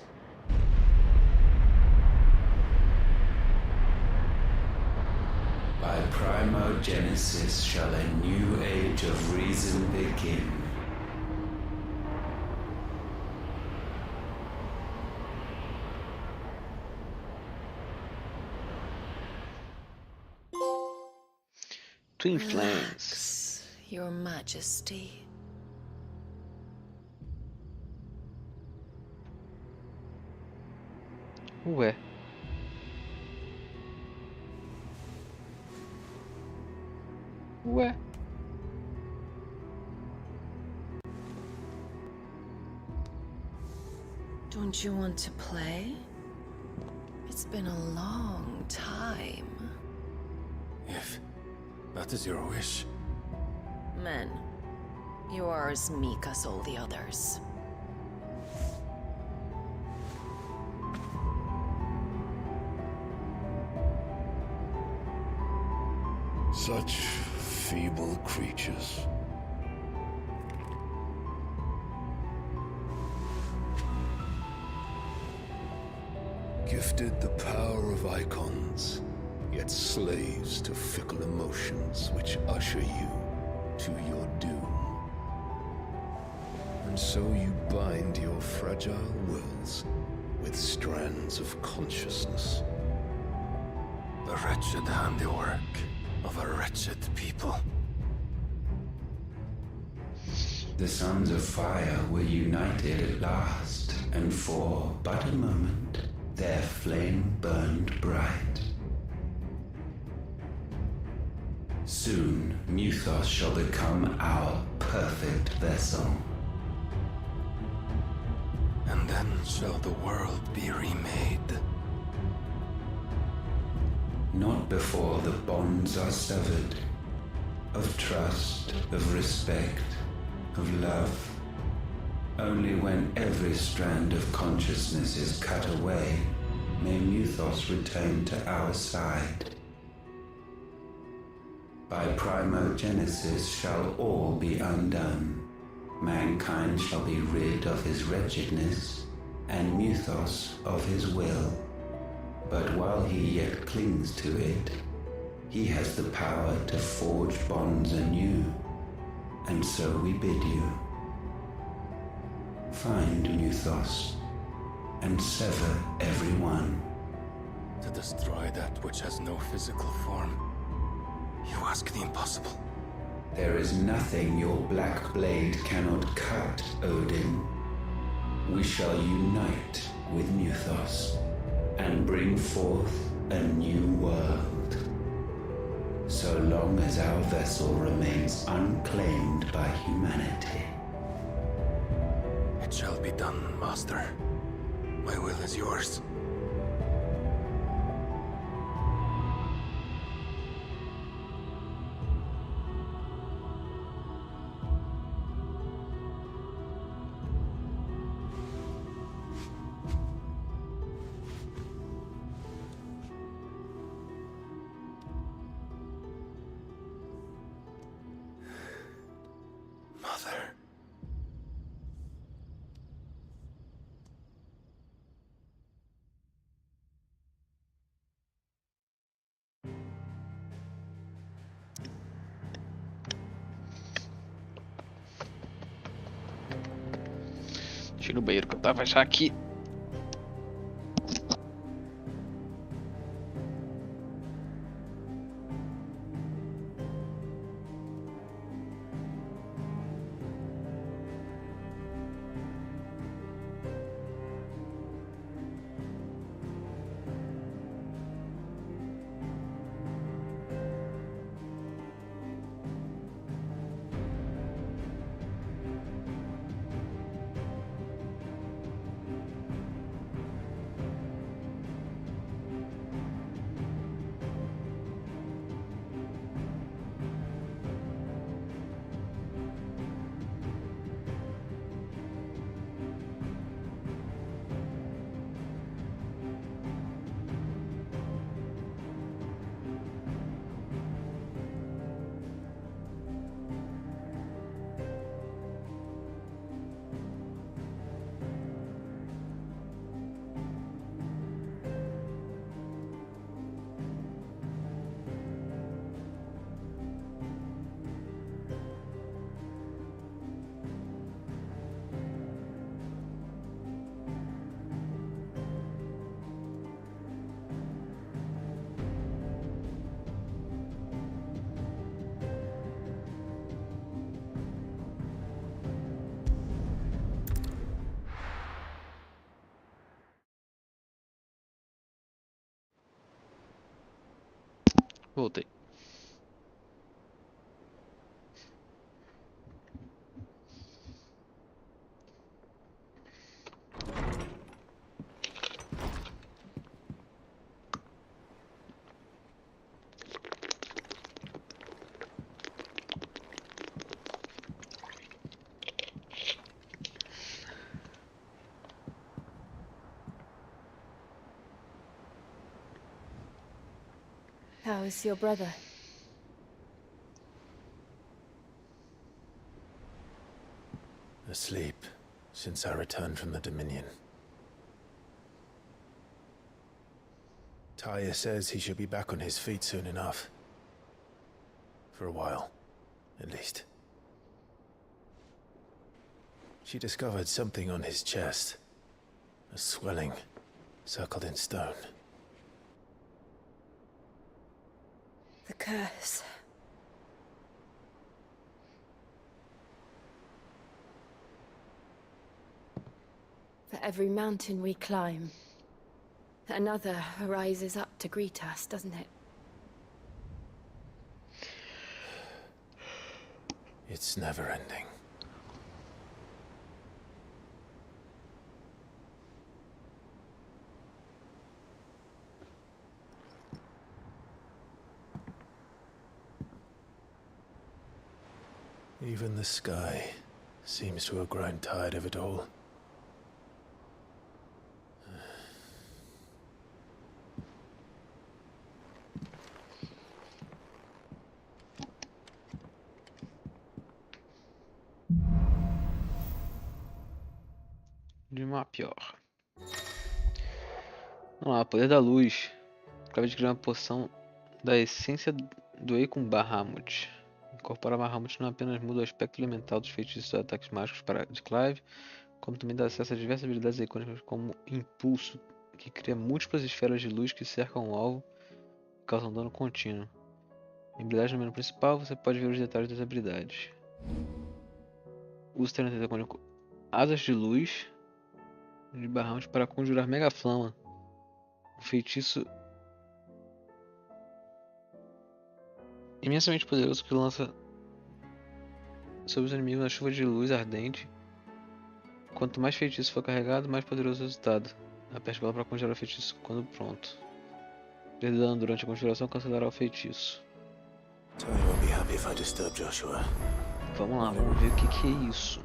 By primogenesis shall a new age of reason begin. Twin flames. Relax, Your Majesty. Ué. Ué. Don't you want to play? It's been a long time. If that is your wish. Men, you are as meek as all the others. Such feeble creatures. Gifted the power of icons, yet slaves to fickle emotions which usher you to your doom. And so you bind your fragile wills with strands of consciousness. The wretched handiwork of a wretched people. The sons of fire were united at last, and for but a moment their flame burned bright. Soon Mythos shall become our perfect vessel. And then shall the world be remade. Not before the bonds are severed, of trust, of respect, of love. Only when every strand of consciousness is cut away, may Mythos return to our side. By primogenesis shall all be undone. Mankind shall be rid of his wretchedness, and Mythos of his will. But while he yet clings to it, he has the power to forge bonds anew, and so we bid you. Find Mythos, and sever every one. To destroy that which has no physical form, you ask the impossible. There is nothing your black blade cannot cut, Odin. We shall unite with Mythos, and bring forth a new world. So long as our vessel remains unclaimed by humanity. It shall be done, Master. My will is yours. Mother. Deixa eu ir no banheiro que eu tava já aqui. Voltei. How is your brother? Asleep since I returned from the Dominion. Taya says he should be back on his feet soon enough. For a while, at least. She discovered something on his chest. A swelling, circled in stone. The curse. For every mountain we climb, another rises up to greet us, doesn't it? It's never ending. Even the sky seems to have grown tired of it all. de uma pior. Vamos lá, poder da luz. Acabei de criar uma poção da essência do Eikon Bahamut. Incorporar Bahamut não apenas muda o aspecto elemental dos feitiços e ataques mágicos de Clive, como também dá acesso a diversas habilidades icônicas como Impulso, que cria múltiplas esferas de luz que cercam o alvo e causam dano contínuo. Em habilidade no menu principal, você pode ver os detalhes das habilidades. Use o talento icônico Asas de Luz de Bahamut para conjurar Mega Flama. Um feitiço imensamente poderoso que lança sobre os inimigos uma chuva de luz ardente. Quanto mais feitiço for carregado, mais poderoso o resultado. Aperte ela para conjurar o feitiço quando pronto. Perder dano durante a conjuração cancelará o feitiço. Vamos lá, vamos ver o que é isso.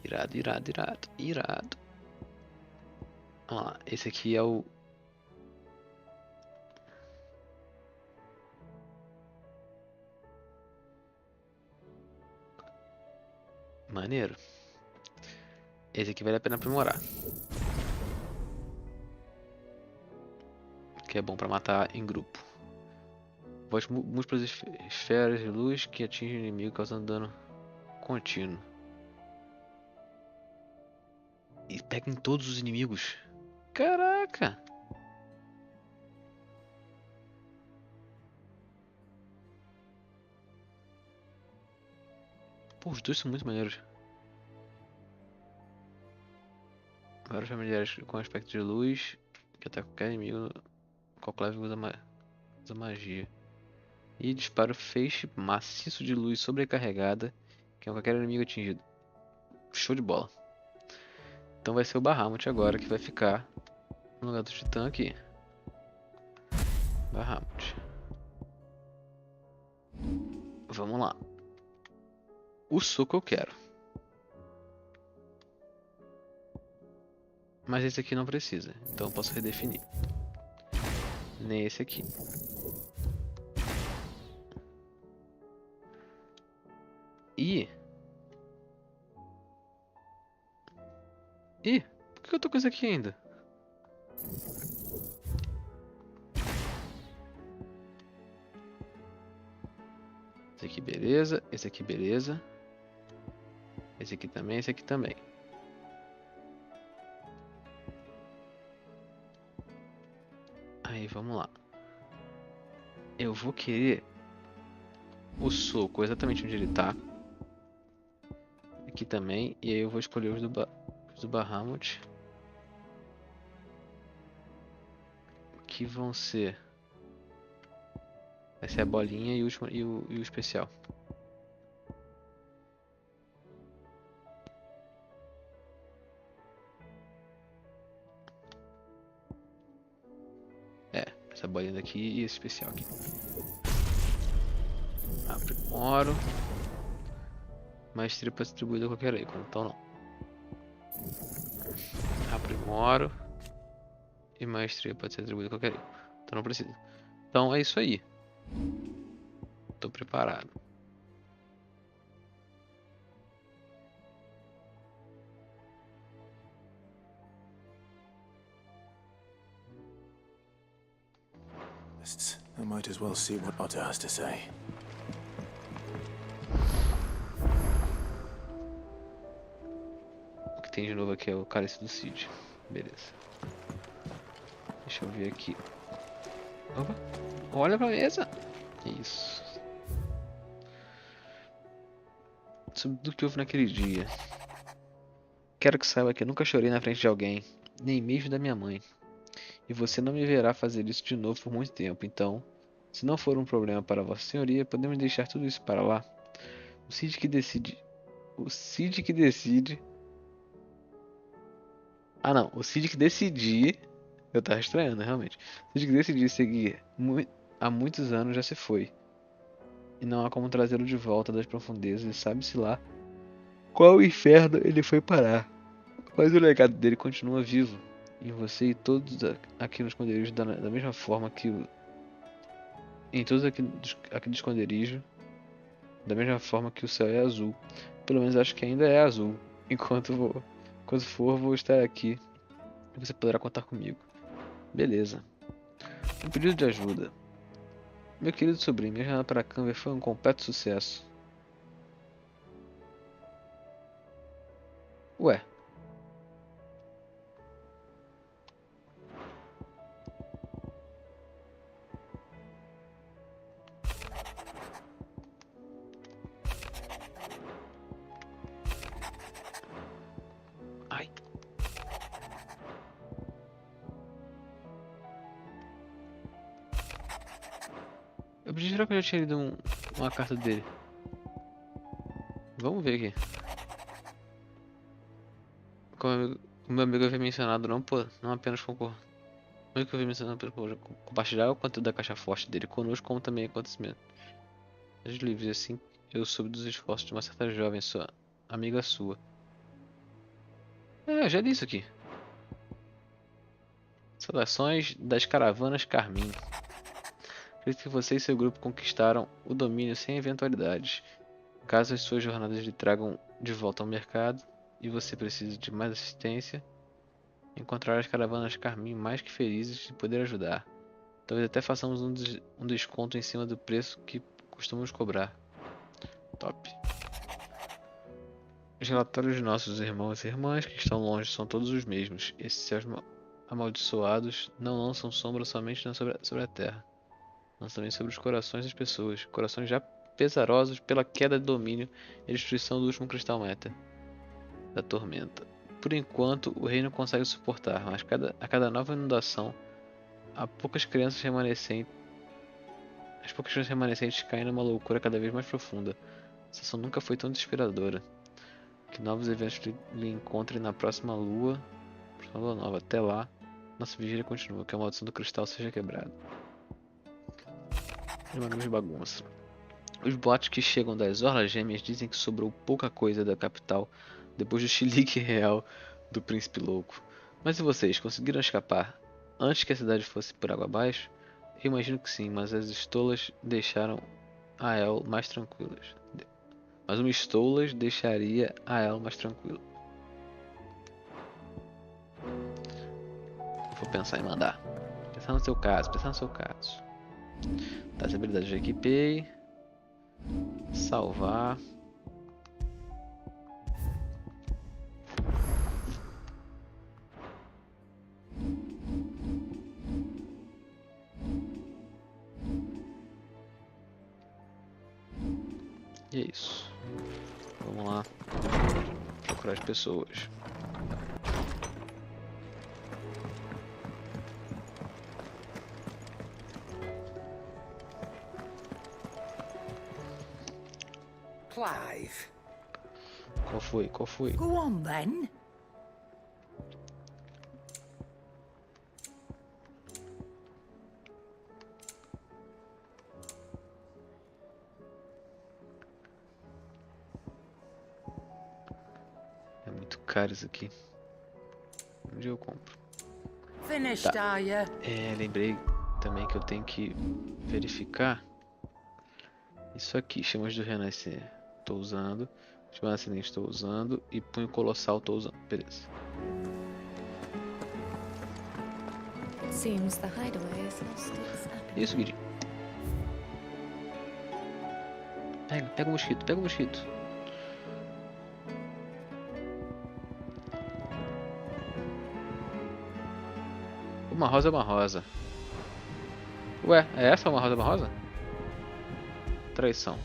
Irado, irado, irado, irado. Vamos lá, esse aqui é o... Maneiro. Esse aqui vale a pena aprimorar. Que é bom pra matar em grupo. Volte múltiplas esferas de luz que atingem o inimigo causando dano contínuo. E pega em todos os inimigos. Caraca! Pô, os dois são muito maneiros. Vários familiares com aspecto de luz que atacam qualquer inimigo com o Clive usa magia. E dispara o feixe maciço de luz sobrecarregada que é qualquer inimigo atingido. Show de bola. Então vai ser o Bahamut agora que vai ficar no lugar do Titã aqui. Bahamut. Vamos lá. O soco eu quero. Mas esse aqui não precisa, então eu posso redefinir. Nem esse aqui. Ih, por que eu tô com isso aqui ainda? Esse aqui beleza, esse aqui beleza. Esse aqui também, esse aqui também. Aí, vamos lá. Eu vou querer o soco exatamente onde ele tá. Aqui também. E aí eu vou escolher os do Bahamut. Que vão ser... Vai ser a bolinha e o especial. Essa bolinha daqui e esse especial aqui. Aprimoro. Maestria pode ser distribuída a qualquer ícone, então não. Aprimoro. E maestria pode ser atribuída a qualquer ícone, então não precisa. Então é isso aí. Tô preparado. I might as well see what Otto has to say. O que tem de novo aqui é o cálice do Cid. Beleza. Deixa eu ver aqui. Opa, olha pra mesa. Isso. Sobre tudo que houve naquele dia. Quero que saiba que eu nunca chorei na frente de alguém, nem mesmo da minha mãe. E você não me verá fazer isso de novo por muito tempo, então, se não for um problema para Vossa Senhoria, podemos deixar tudo isso para lá. O Cid que decide... O Cid que decide... Ah não, o Cid que decidir... Eu tava estranhando, realmente. O Cid que decidir seguir há muitos anos já se foi. E não há como trazê-lo de volta das profundezas, e sabe-se lá qual inferno ele foi parar. Mas o legado dele continua vivo. Em você e todos aqui nos esconderijos da mesma forma que em todos aqui de esconderijo, da mesma forma que o céu é azul. Pelo menos acho que ainda é azul. Quando for, vou estar aqui e você poderá contar comigo. Beleza. Um pedido de ajuda. Meu querido sobrinho, minha jornada para Canver foi um completo sucesso. Ué. Ai. Eu jurava que eu já tinha lido uma carta dele. Vamos ver aqui. Como o meu amigo havia mencionado, não apenas concordar. O que eu havia mencionado, compartilhar o conteúdo da caixa forte dele conosco, como também acontecimento. Os livros, assim, eu soube dos esforços de uma certa jovem, sua amiga sua. Eu já li isso aqui. Saudações das caravanas Carmim. Acredito que você e seu grupo conquistaram o domínio sem eventualidades. Caso as suas jornadas lhe tragam de volta ao mercado e você precise de mais assistência, encontrar as caravanas Carmim mais que felizes de poder ajudar. Talvez até façamos um desconto em cima do preço que costumamos cobrar. Top. Os relatórios de nossos irmãos e irmãs que estão longe são todos os mesmos. Esses céus amaldiçoados não lançam sombra somente sobre a terra, mas também sobre os corações das pessoas. Corações já pesarosos pela queda de domínio e destruição do último cristal meta da tormenta. Por enquanto, o reino consegue suportar, mas a cada nova inundação, as poucas crianças remanescentes caem numa loucura cada vez mais profunda. A sensação nunca foi tão desesperadora. Que novos eventos lhe encontrem na próxima lua nova. Até lá, nossa vigília continua. Que a maldição do cristal seja quebrada. De bagunça. Os boatos que chegam das Orlas Gêmeas dizem que sobrou pouca coisa da capital depois do chilique real do príncipe louco. Mas e vocês, conseguiram escapar antes que a cidade fosse por água abaixo? Eu imagino que sim, mas as estolas deixaram a El mais tranquilas. Mas uma estolas deixaria a El mais tranquilo. Vou pensar em mandar. Pensar no seu caso. Tá, as habilidades eu equipei. Salvar. E é isso. Vamos lá. Procurar as pessoas. Clive. Qual foi? Go on then. É muito caro isso aqui. Onde eu compro? Finished, Tá. are you? Lembrei também que eu tenho que verificar isso aqui. Chamas do Renascer, estou usando. Chama Ascendente, estou usando. E Punho Colossal, estou usando. Beleza. Seems the hideaway has lost its appetite. Isso, Guidi. Pega o mosquito, Uma rosa é uma rosa. Ué, é essa uma rosa é uma rosa? Traição.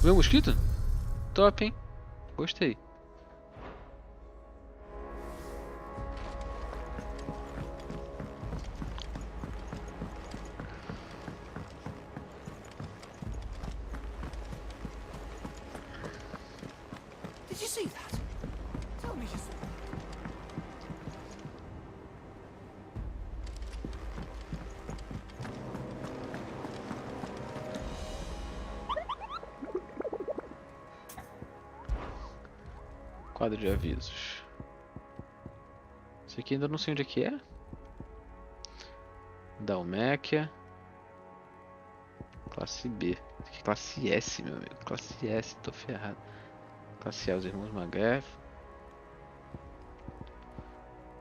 Comeu mosquito? Top, hein? Gostei. Did you see that? Tell me you saw. Quadro de avisos. Isso aqui ainda não sei onde é que é. Dalméquia. Classe B. Isso aqui é classe S, meu amigo. Classe S, tô ferrado. Classe A, os irmãos Magrev.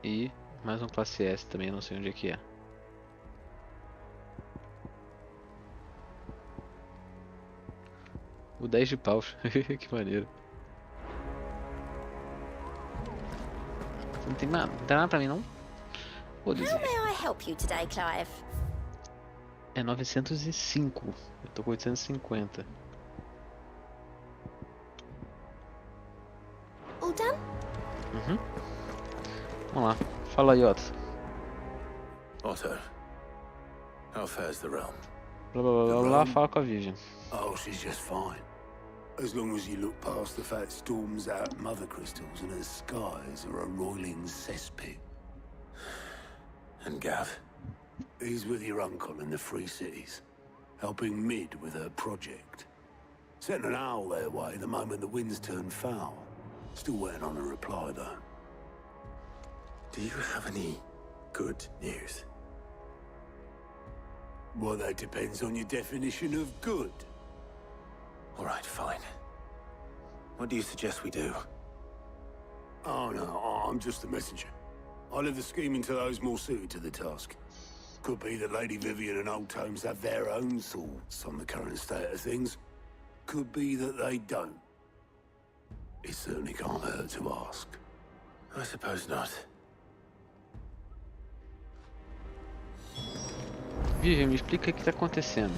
E mais um classe S também, não sei onde é que é. O 10 de paus. Que maneiro. Não tem nada pra mim, não? Vou dizer. How may I help you today, Clive? É 905. Eu tô com 850. All done? Uhum. Vamos lá. Fala aí, Otto. Otto, how fares the realm? Blá blá blá blá, fala com a Vivian. Oh, she's just fine. As long as you look past the fact storms out mother crystals and her skies are a roiling cesspit. And Gav, he's with your uncle in the Free Cities, helping Mid with her project. Sent an owl their way the moment the winds turned foul. Still waiting on a reply, though. Do you have any good news? Well, that depends on your definition of good. All right, fine. What do you suggest we do? Oh, no, I'm just the messenger. I leave the scheming to those more suited to the task. Could be that Lady Vivian and Old Tomes have their own thoughts on the current state of things. Could be that they don't. It certainly can't hurt to ask. I suppose not. Vivian, me explica o que tá acontecendo.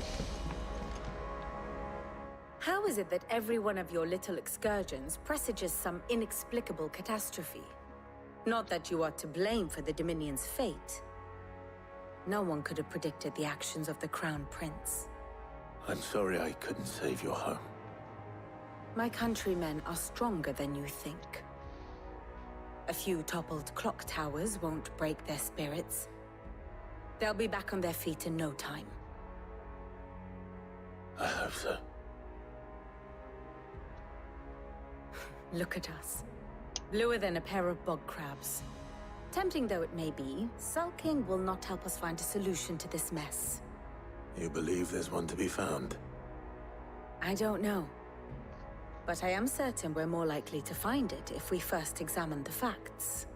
How is it that every one of your little excursions presages some inexplicable catastrophe? Not that you are to blame for the Dominion's fate. No one could have predicted the actions of the Crown Prince. I'm sorry I couldn't save your home. My countrymen are stronger than you think. A few toppled clock towers won't break their spirits. They'll be back on their feet in no time. I hope so. Look at us. Bluer than a pair of bog crabs. Tempting though it may be, sulking will not help us find a solution to this mess. You believe there's one to be found? I don't know. But I am certain we're more likely to find it if we first examine the facts.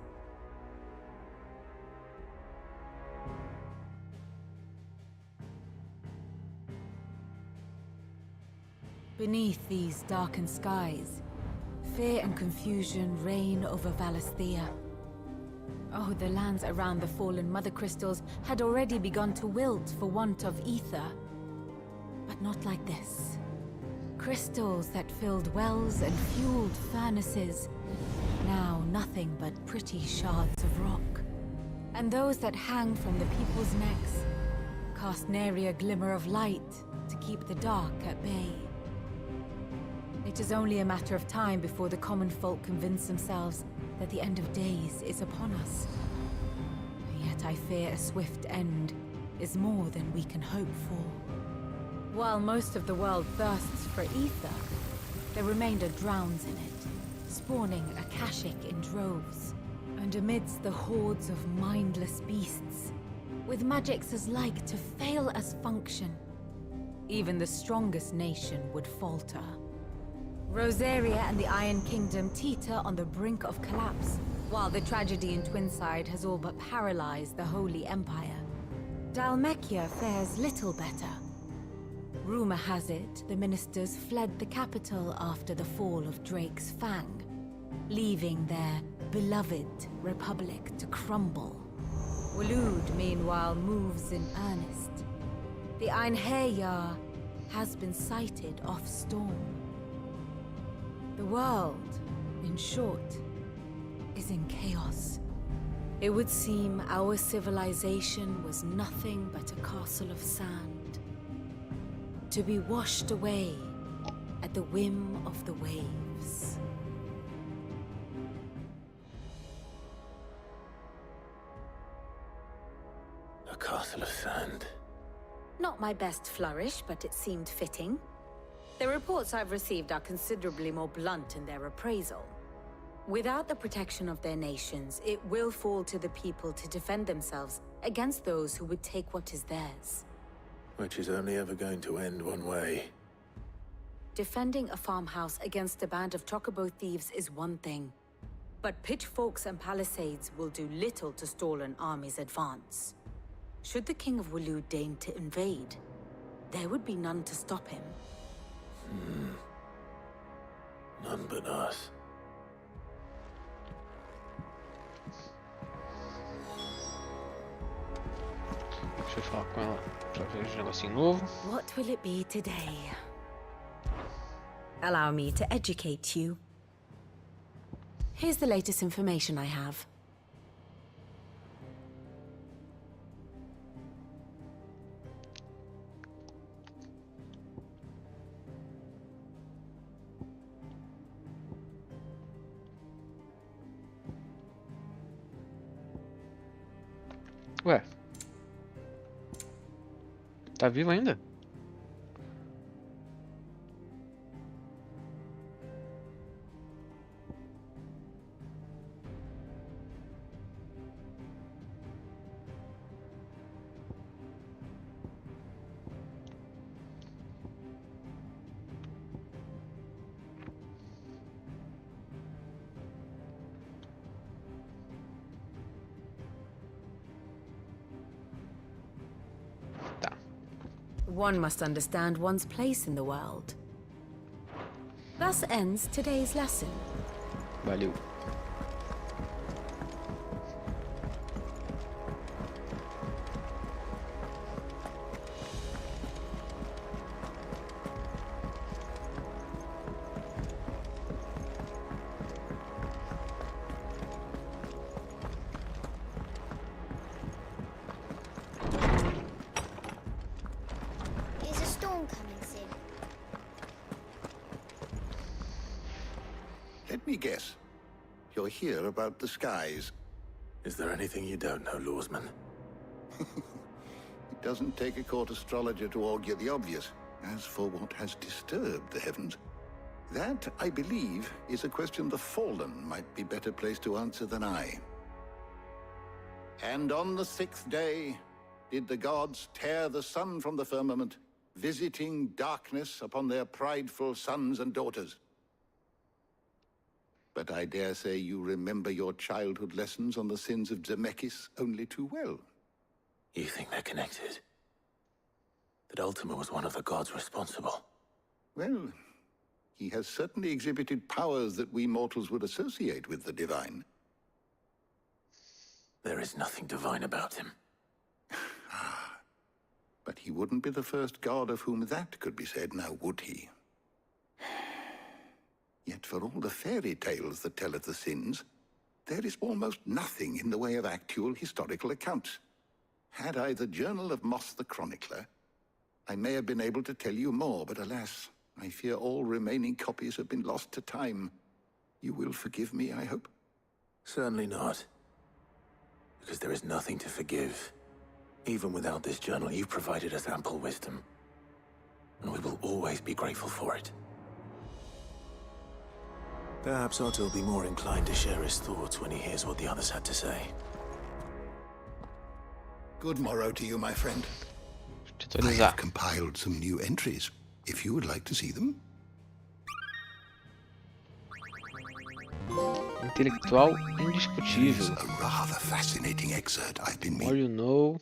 Beneath these darkened skies, fear and confusion reign over Valisthea. Oh, the lands around the fallen Mother Crystals had already begun to wilt for want of ether. But not like this. Crystals that filled wells and fueled furnaces. Now nothing but pretty shards of rock. And those that hang from the people's necks cast nary a glimmer of light to keep the dark at bay. It is only a matter of time before the common folk convince themselves that the end of days is upon us. Yet I fear a swift end is more than we can hope for. While most of the world thirsts for ether, the remainder drowns in it, spawning Akashic in droves. And amidst the hordes of mindless beasts, with magics as like to fail as function, even the strongest nation would falter. Rosaria and the Iron Kingdom teeter on the brink of collapse, while the tragedy in Twinside has all but paralyzed the Holy Empire. Dalmekia fares little better. Rumor has it the ministers fled the capital after the fall of Drake's Fang, leaving their beloved republic to crumble. Waloed, meanwhile, moves in earnest. The Einherjar has been sighted off Storm. The world, in short, is in chaos. It would seem our civilization was nothing but a castle of sand, to be washed away at the whim of the waves. A castle of sand. Not my best flourish, but it seemed fitting. The reports I've received are considerably more blunt in their appraisal. Without the protection of their nations, it will fall to the people to defend themselves against those who would take what is theirs. Which is only ever going to end one way. Defending a farmhouse against a band of chocobo thieves is one thing, but pitchforks and palisades will do little to stall an army's advance. Should the King of Waloed deign to invade, there would be none to stop him. None but us. Deixa eu falar com ela pra ver um negocinho novo. What will it be today? Allow me to educate you. Here's the latest information I have. Ué. Tá vivo ainda? One must understand one's place in the world. Thus ends today's lesson. Valeu. Let me guess. You're here about the skies. Is there anything you don't know, Lawsman? It doesn't take a court astrologer to augur the obvious. As for what has disturbed the heavens, that, I believe, is a question the Fallen might be better placed to answer than I. And on the 6th day did the gods tear the sun from the firmament, visiting darkness upon their prideful sons and daughters. But I dare say you remember your childhood lessons on the sins of Zemeckis only too well. You think they're connected? That Ultima was one of the gods responsible? Well, he has certainly exhibited powers that we mortals would associate with the divine. There is nothing divine about him. But he wouldn't be the first god of whom that could be said, now would he? Yet for all the fairy tales that tell of the sins, there is almost nothing in the way of actual historical accounts. Had I the Journal of Moss the Chronicler, I may have been able to tell you more, but alas, I fear all remaining copies have been lost to time. You will forgive me, I hope? Certainly not. Because there is nothing to forgive. Even without this journal, you've provided us ample wisdom. And we will always be grateful for it. Perhaps Otto will be more inclined to share his thoughts when he hears what the others had to say. Good morrow to you, my friend. I Atualizar. have compiled some new entries, if you would like to see them. Intelectual indiscutível. A rather fascinating excerpt I've been All you know.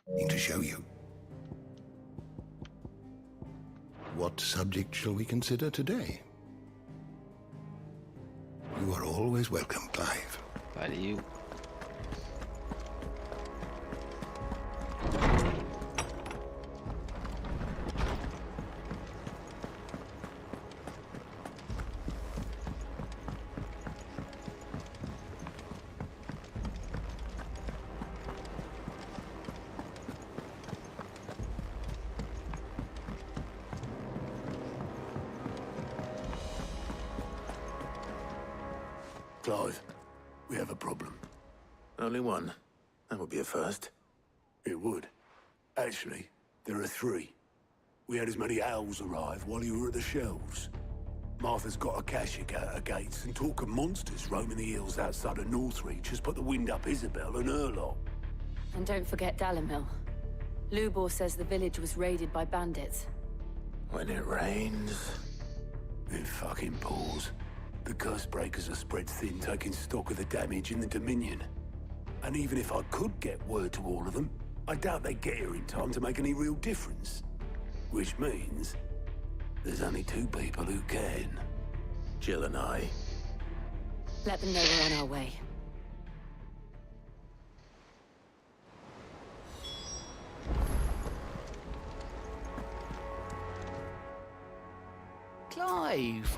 meaning to show you. What subject shall we consider today? You are always welcome, Clive. Valeu. Clive, we have a problem. Only one. That would be a first. It would. Actually, there are three. We had as many owls arrive while you were at the shelves. Martha's got a Akashic out her gates, and talk of monsters roaming the hills outside of Northreach has put the wind up Isabel and her lot. And don't forget Dalimil. Lubor says the village was raided by bandits. When it rains, it fucking pours. The curse breakers are spread thin, taking stock of the damage in the Dominion. And even if I could get word to all of them, I doubt they'd get here in time to make any real difference. Which means there's only two people who can. Jill and I. Let them know we're on our way. Clive.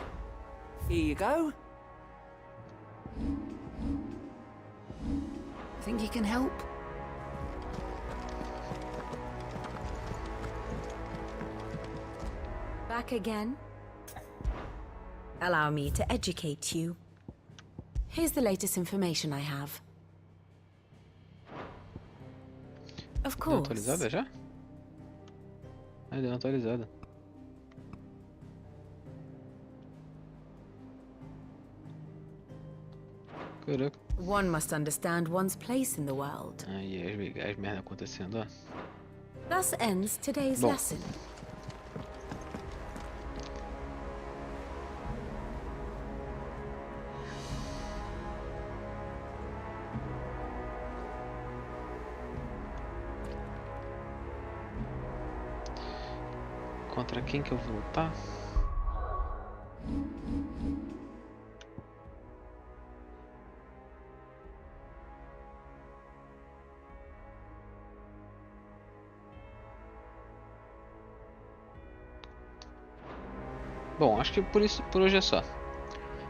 Here you go. Think you can help? Back again? Allow me to educate you. Here's the latest information I have. Of Deu course. atualizada já? Ah, deu uma atualizada. Caraca. One must understand one's place in the world. Aí as merda acontecendo, ó. Thus ends today's Bom. lesson. Contra quem que eu vou lutar? Bom, acho que por hoje é só.